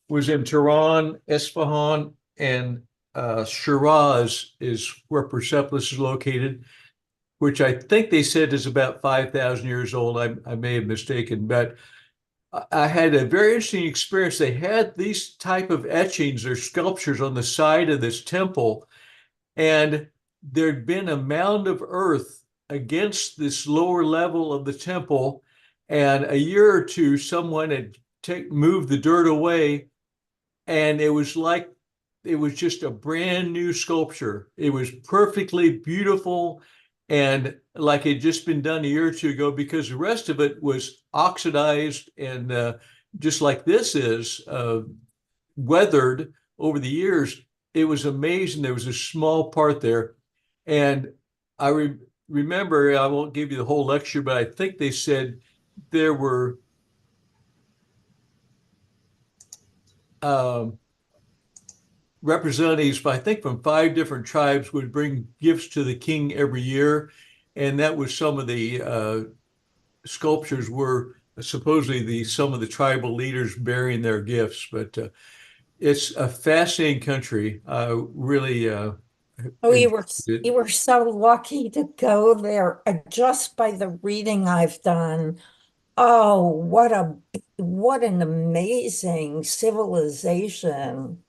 was in Tehran, Isfahan, and Shiraz is where Persepolis is located. which I think they said is about 5,000 years old. I may have mistaken, but I had a very interesting experience. They had these type of etchings or sculptures on the side of this temple, and there'd been a mound of earth against this lower level of the temple, and a year or two, someone had moved the dirt away, and it was like it was just a brand new sculpture. It was perfectly beautiful and like it had just been done a year or two ago, because the rest of it was oxidized and just like this is weathered over the years. It was amazing. There was a small part there. And I remember, I won't give you the whole lecture, but I think they said there were representatives, I think from 5 different tribes, would bring gifts to the king every year. And that was some of the sculptures were supposedly some of the tribal leaders bearing their gifts. But it's a fascinating country. Really. Oh, you were so lucky to go there. Just by the reading I've done. Oh, what an amazing civilization.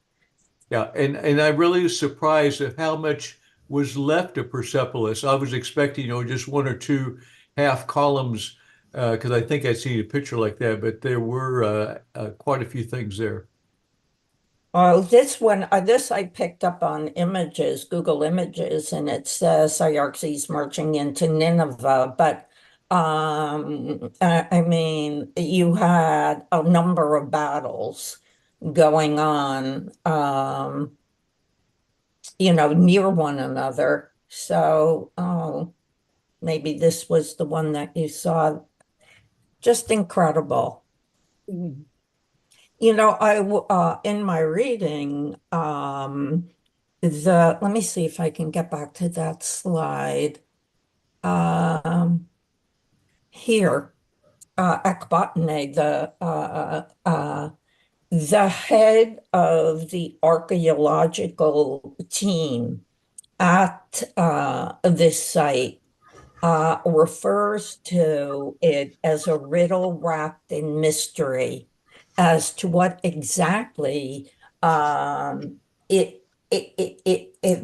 Yeah, and I really was surprised at how much was left of Persepolis. I was expecting, just 1 or 2 half columns, because I think I'd seen a picture like that, but there were quite a few things there. Oh, this I picked up on images, Google Images, and it says Xerxes marching into Nineveh. But I mean, you had a number of battles going on, near one another. So, maybe this was the one that you saw. Just incredible. I in my reading, let me see if I can get back to that slide. Here, Ekbatane, the head of the archaeological team at this site refers to it as a riddle wrapped in mystery as to what exactly it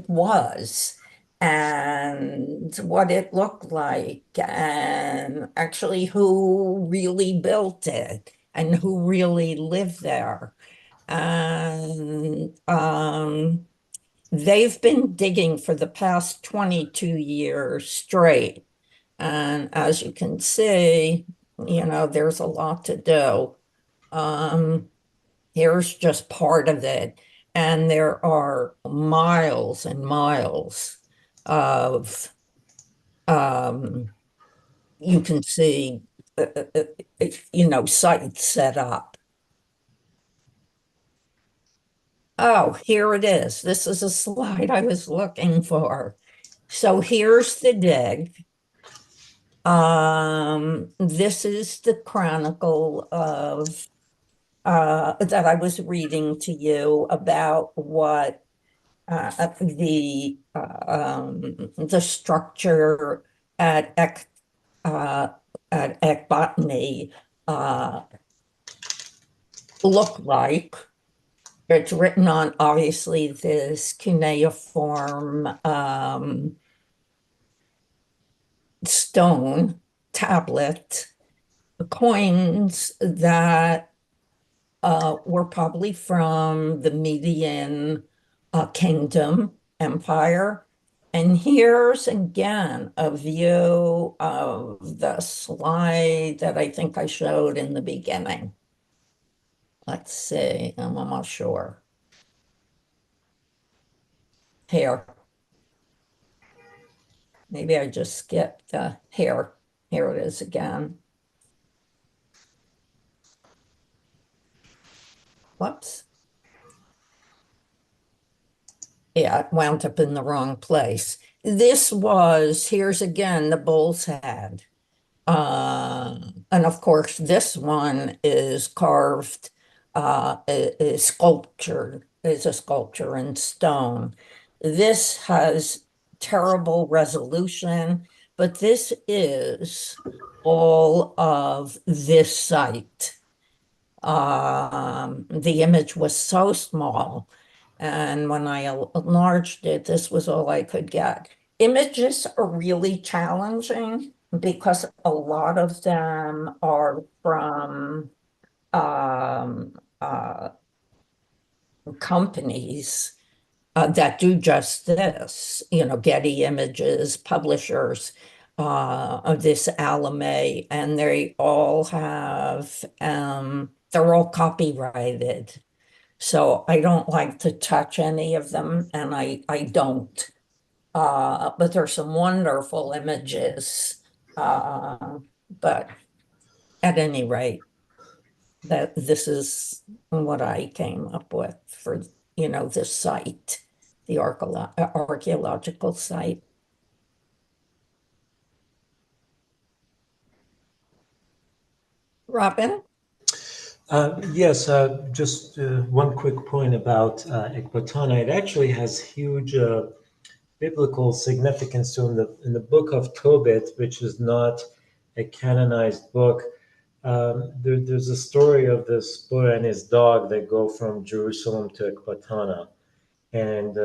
was and what it looked like, and actually who really built it and who really lived there. And they've been digging for the past 22 years straight. And as you can see, there's a lot to do. Here's just part of it. And there are miles and miles of, you can see, sites set up. Oh, here it is. This is a slide I was looking for. So here's the dig. This is the chronicle of that I was reading to you about what the structure at Ekbatane looked like. It's written on, obviously, this cuneiform stone tablet, coins that were probably from the Median kingdom, empire. And here's again a view of the slide that I think I showed in the beginning. Let's see, I'm almost sure. Here. Maybe I just skipped here. Here it is again. Whoops. Yeah, it wound up in the wrong place. Here's again the bull's head. And of course, this one is carved, is sculptured, is a sculpture in stone. This has terrible resolution. but this is all of this site. The image was so small, and when I enlarged it, this was all I could get. Images are really challenging because a lot of them are from companies that do just this, Getty Images, publishers of this Alame, and they all have, they're all copyrighted. So I don't like to touch any of them, and I don't. But there's some wonderful images. But at any rate, this is what I came up with for, this site, the archaeological site. Robin? Yes, just one quick point about Ekbatana. It actually has huge biblical significance. So in the book of Tobit, which is not a canonized book, there's a story of this boy and his dog that go from Jerusalem to Ekbatana, and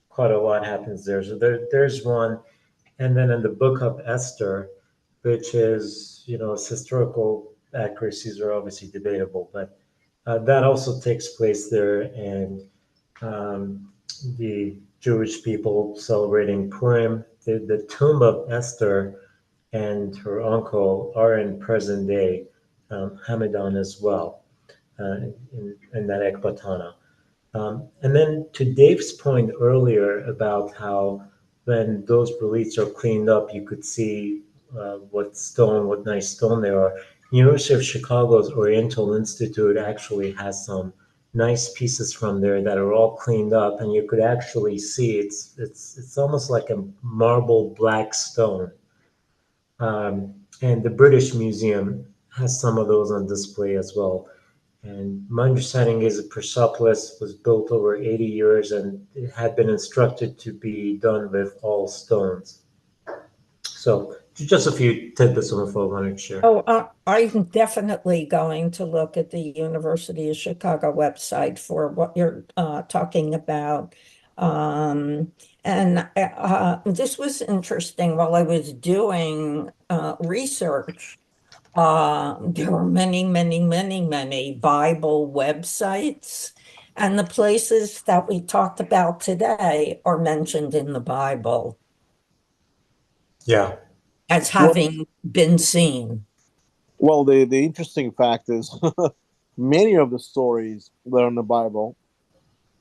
quite a lot happens there. So there's one, and then in the book of Esther, which is, its historical accuracies are obviously debatable, but that also takes place there, and the Jewish people celebrating Purim. The tomb of Esther and her uncle are in present day Hamadan as well, in that Ekbatana. And then to Dave's point earlier about how when those reliefs are cleaned up, you could see what nice stone they are. University of Chicago's Oriental Institute actually has some nice pieces from there that are all cleaned up, and you could actually see it's almost like a marble black stone. And the British Museum has some of those on display as well. And my understanding is that Persepolis was built over 80 years, and it had been instructed to be done with all stones. So just a few tidbits on the phone I wanted to share. Oh, I'm definitely going to look at the University of Chicago website for what you're talking about. And this was interesting. While I was doing research, there were many, many, many, many Bible websites, and the places that we talked about today are mentioned in the Bible. Yeah. As having been seen. Well, the interesting fact is many of the stories that are in the Bible,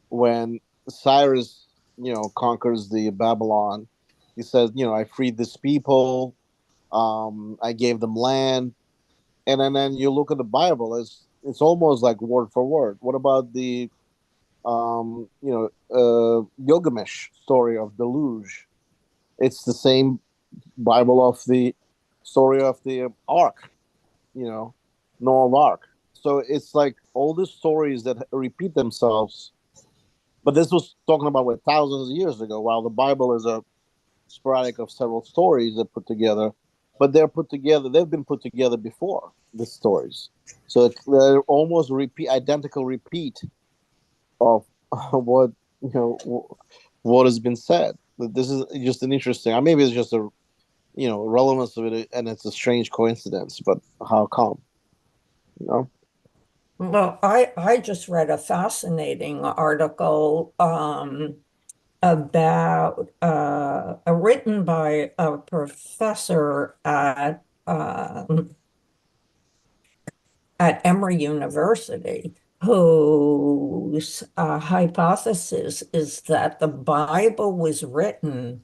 when Cyrus, conquers the Babylon, he says, I freed this people, I gave them land, and then you look at the Bible, it's almost like word for word. What about the Gilgamesh story of deluge? It's the same Bible of the story of the Ark, Noah's Ark. So it's like all the stories that repeat themselves. But this was talking about thousands of years ago, while the Bible is a sporadic of several stories that put together. But they've been put together before, the stories. So they're almost identical repeat of what, what has been said. This is just an interesting, maybe it's just a, relevance of it, and it's a strange coincidence, but how come? Well, I just read a fascinating article about written by a professor at Emory University, whose hypothesis is that the Bible was written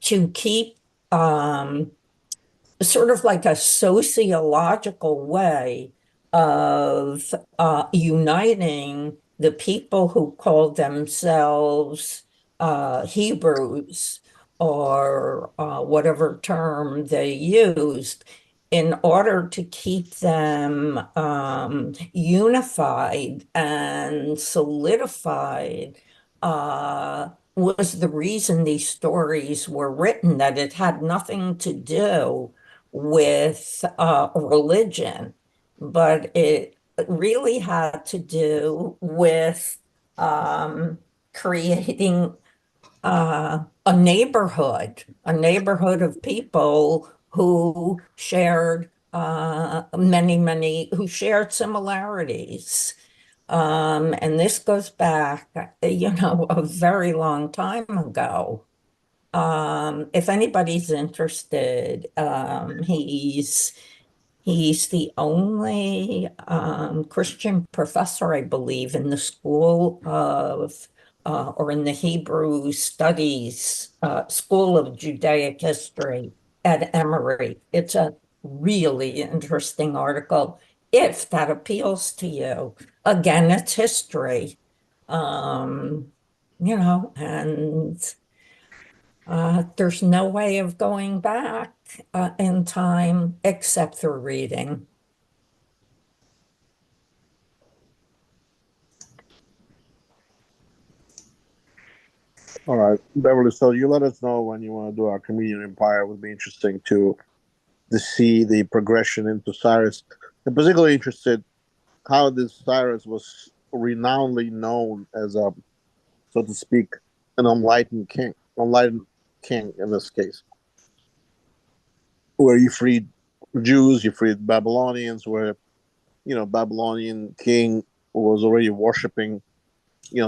to keep sort of like a sociological way of uniting the people who called themselves Hebrews, or whatever term they used, in order to keep them unified and solidified was the reason these stories were written, that it had nothing to do with religion, but it really had to do with creating a neighborhood of people who shared who shared similarities. And this goes back, a very long time ago. If anybody's interested, he's the only Christian professor, I believe, in the school of or in the Hebrew Studies School of Judaic History at Emory. It's a really interesting article, if that appeals to you. Again, it's history, and there's no way of going back in time except through reading. All right, Beverly, so you let us know when you want to do our Comedian Empire. It would be interesting to see the progression into Cyrus. I'm particularly interested how this Cyrus was renownedly known as a, so to speak, an enlightened king in this case, where he freed Jews, he freed Babylonians, where Babylonian king was already worshiping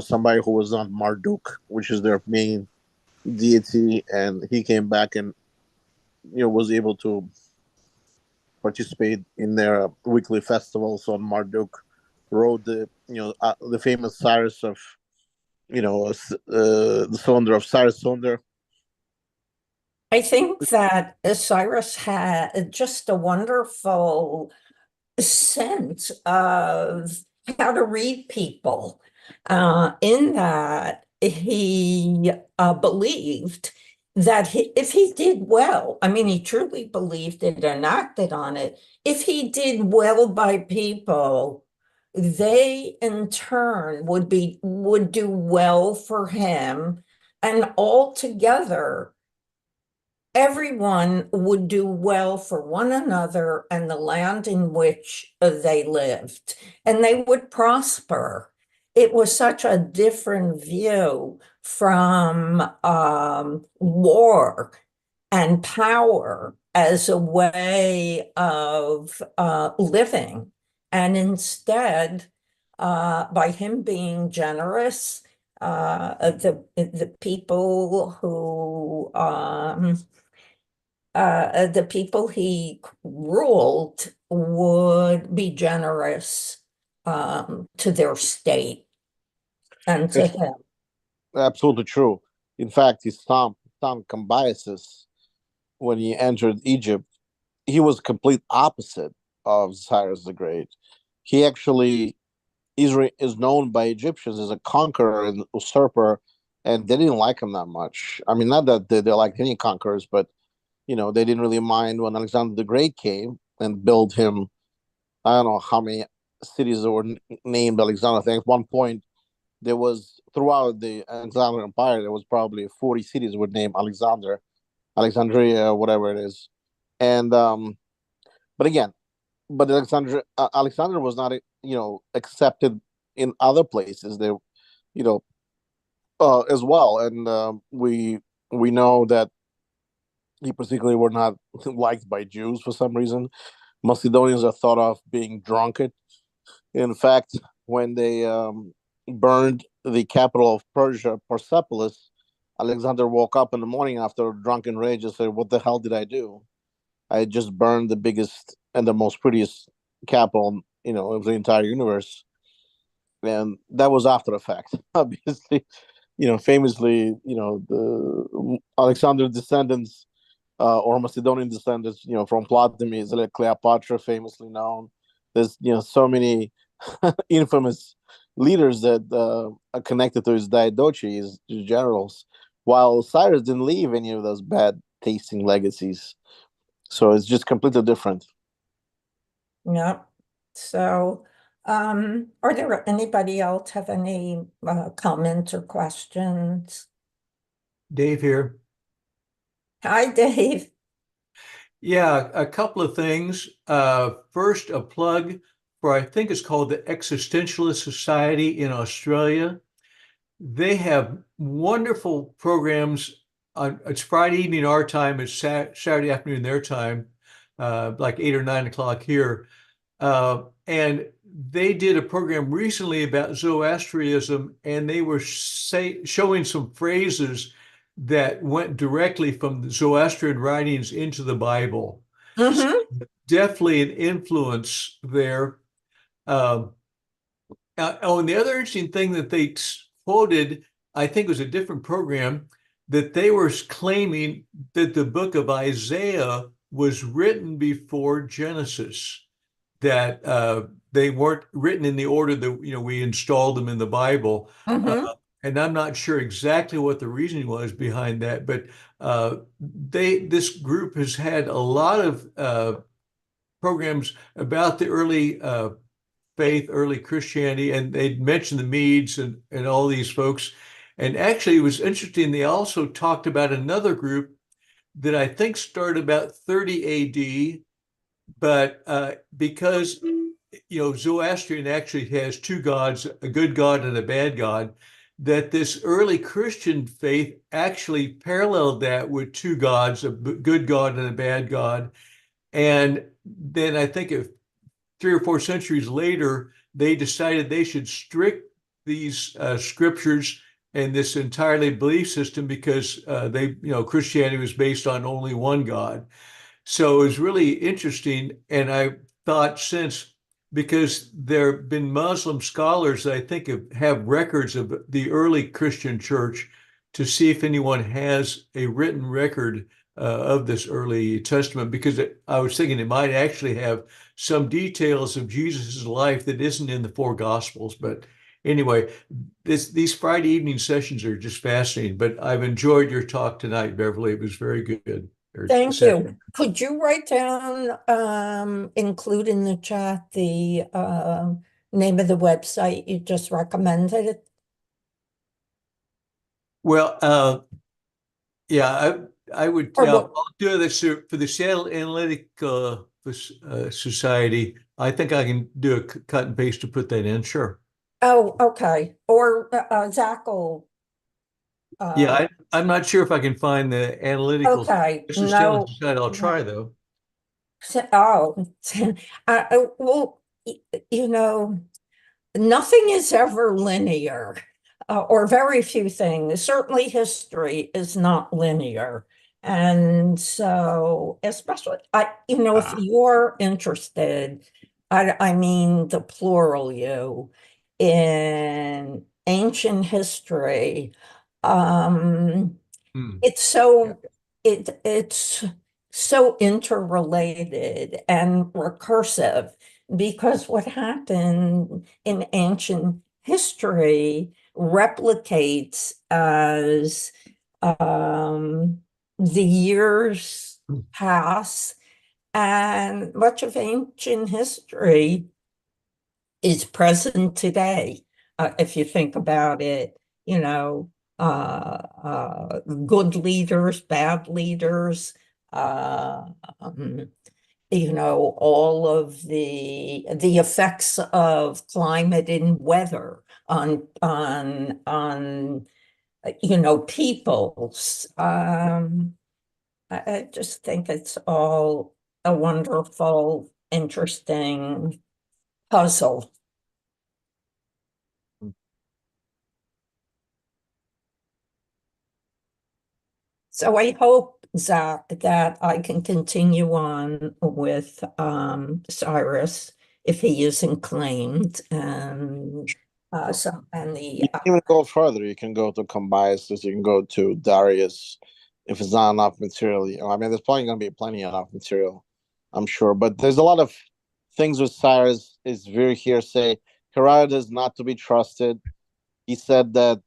somebody who was not Marduk, which is their main deity, and he came back and was able to participate in their weekly festivals. On Marduk rode the famous Cyrus of the cylinder of Cyrus cylinder. I think that Cyrus had just a wonderful sense of how to read people, in that he believed that if he did well, I mean, he truly believed it and acted on it. If he did well by people, they in turn would do well for him, and altogether everyone would do well for one another and the land in which they lived, and they would prosper. It was such a different view from war and power as a way of living. And instead, by him being generous, the people he ruled would be generous to their state and to him. Absolutely true. In fact, his son Cambyses, when he entered Egypt, he was complete opposite of Cyrus the Great. He actually is known by Egyptians as a conqueror and usurper, and they didn't like him that much. I mean, not that they liked any conquerors, but they didn't really mind when Alexander the Great came and built him. I don't know how many cities that were named Alexander. I think at one point there was, throughout the Alexander Empire, there was probably 40 cities were named Alexander, Alexandria, whatever it is. And but Alexander was not accepted in other places. They as well, and we know that he particularly were not liked by Jews for some reason. Macedonians are thought of being drunken. In fact, when they burned the capital of Persia, Persepolis, Alexander woke up in the morning after a drunken rage and said, "What the hell did I do? I just burned the biggest and the most prettiest capital, of the entire universe." And that was after the fact. Obviously, famously, the Alexander descendants or Macedonian descendants, from Plotinus, like Cleopatra, famously known. There's, so many infamous leaders that are connected to his Diadochi, his generals, while Cyrus didn't leave any of those bad tasting legacies. So it's just completely different. Yeah. So, are there anybody else have any comments or questions? Dave here. Hi, Dave. Yeah, a couple of things. First, a plug for, I think it's called the Existentialist Society in Australia. They have wonderful programs it's Friday evening our time, it's Saturday afternoon their time, like 8 or 9 o'clock here. And they did a program recently about Zoroastrianism, and they were showing some phrases that went directly from the Zoroastrian writings into the Bible. So definitely an influence there. And the other interesting thing that they quoted, I think it was a different program, that they were claiming that the book of Isaiah was written before Genesis, that they weren't written in the order that we installed them in the Bible. And I'm not sure exactly what the reasoning was behind that, but this group has had a lot of programs about the early faith, early Christianity, and they'd mentioned the Medes and all these folks. And actually, it was interesting. They also talked about another group that I think started about 30 AD, but because Zoroastrian actually has two gods, a good God and a bad God, that this early Christian faith actually paralleled that with two gods, a good God and a bad God. And then I think if 3 or 4 centuries later, they decided they should strict these scriptures and this entirely belief system because Christianity was based on only one God. So it was really interesting. And I thought because there have been Muslim scholars that I think have records of the early Christian church, to see if anyone has a written record of this early testament, because I was thinking it might actually have some details of Jesus's life that isn't in the 4 Gospels. But anyway, these Friday evening sessions are just fascinating. But I've enjoyed your talk tonight, Beverly. It was very good. Thank you. Could you write down, include in the chat, the name of the website you just recommended? Well, yeah, I would. I'll do this for the Seattle Analytic Society. I think I can do a cut and paste to put that in. Sure. Oh, okay. Or Zach will. Yeah, I'm not sure if I can find the analytical. Okay, no. I'll try though. Oh, well, nothing is ever linear, or very few things. Certainly history is not linear. And so, especially, if you're interested, I mean the plural you, in ancient history, it's so interrelated and recursive, because what happened in ancient history replicates as the years pass, and much of ancient history is present today. If you think about it, good leaders, bad leaders, all of the effects of climate and weather on peoples. I just think it's all a wonderful, interesting puzzle. So I hope, Zach, that I can continue on with Cyrus if he isn't claimed, and you can even go further. You can go to Cambyses, you can go to Darius if it's not enough material. I mean, there's probably going to be plenty enough material, I'm sure. But there's a lot of things with Cyrus is very hearsay. Herodotus is not to be trusted. He said that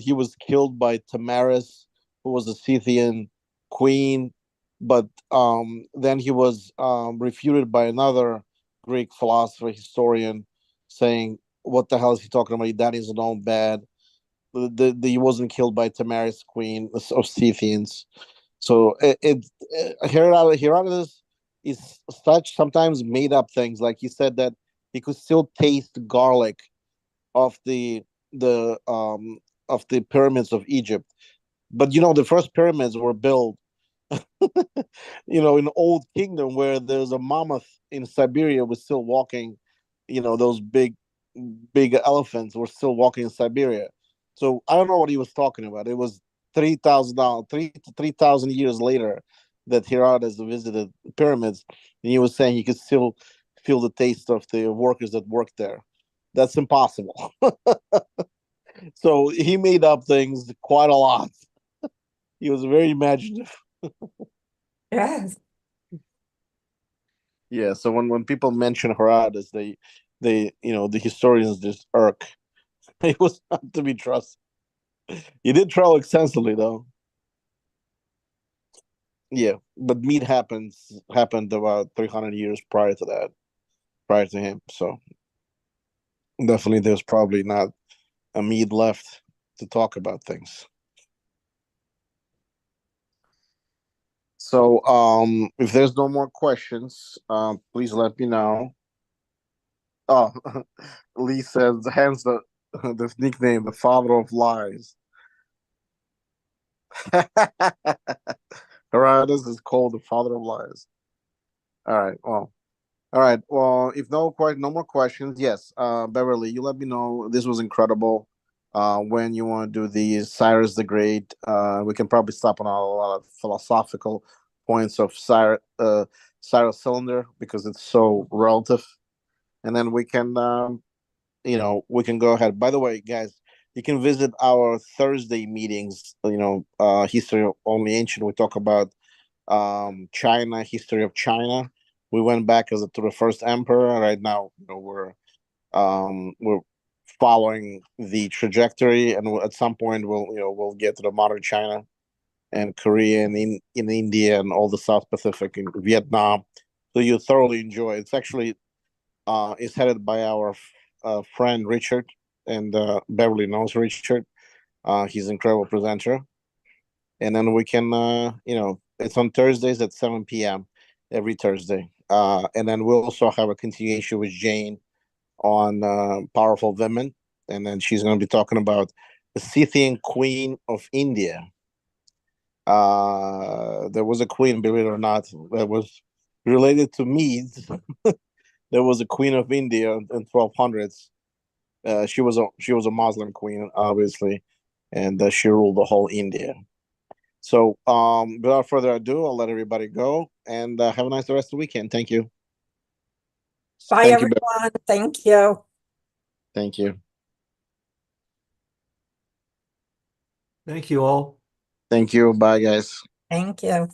he was killed by Tamaris, who was a Scythian queen, but then he was refuted by another Greek philosopher, historian, saying, what the hell is he talking about? He died his own bed. he wasn't killed by Tamaris, queen of Scythians. So Herodotus is such sometimes made up things. Like he said that he could still taste garlic of the pyramids of Egypt. But the first pyramids were built in old kingdom where there's a mammoth in Siberia was still walking, those big elephants were still walking in Siberia. So I don't know what he was talking about. It was $3,000 years later that Herodotus visited pyramids, and he was saying he could still feel the taste of the workers that worked there. That's impossible. So he made up things quite a lot. He was very imaginative. Yes. Yeah, so when people mention Herodotus, they the historians just irk. He was not to be trusted. He did travel extensively though. Yeah, but Mede happened about 300 years prior to him. So definitely there's probably not a Mede left to talk about things. So if there's no more questions, please let me know. Oh, Lee says, hence the nickname, the father of lies. Herodotus is called the father of lies. All right. Well, if no more questions, yes. Beverly, you let me know. This was incredible. When you want to do the Cyrus the Great, we can probably stop on a lot of philosophical points of Cyrus Cylinder because it's so relative, and then we can we can go ahead. By the way, guys, you can visit our Thursday meetings. History only ancient. We talk about China, history of China. We went back to the first emperor. Right now, we're following the trajectory, and at some point we'll get to the modern China and Korea and in India and all the South Pacific and Vietnam. So you thoroughly enjoy. It's actually is headed by our friend Richard, and Beverly knows Richard. He's an incredible presenter. And then we can, it's on Thursdays at 7 p.m. every Thursday. And then we'll also have a continuation with Jane on powerful women. And then she's going to be talking about the Scythian queen of India. There was a queen, believe it or not, that was related to Medes. There was a queen of India in 1200s. She was a Muslim queen, obviously, and she ruled the whole India. So, without further ado, I'll let everybody go and have a nice rest of the weekend. Thank you. Bye, Thank you, everyone. Thank you. Thank you. Thank you all. Thank you. Bye, guys. Thank you.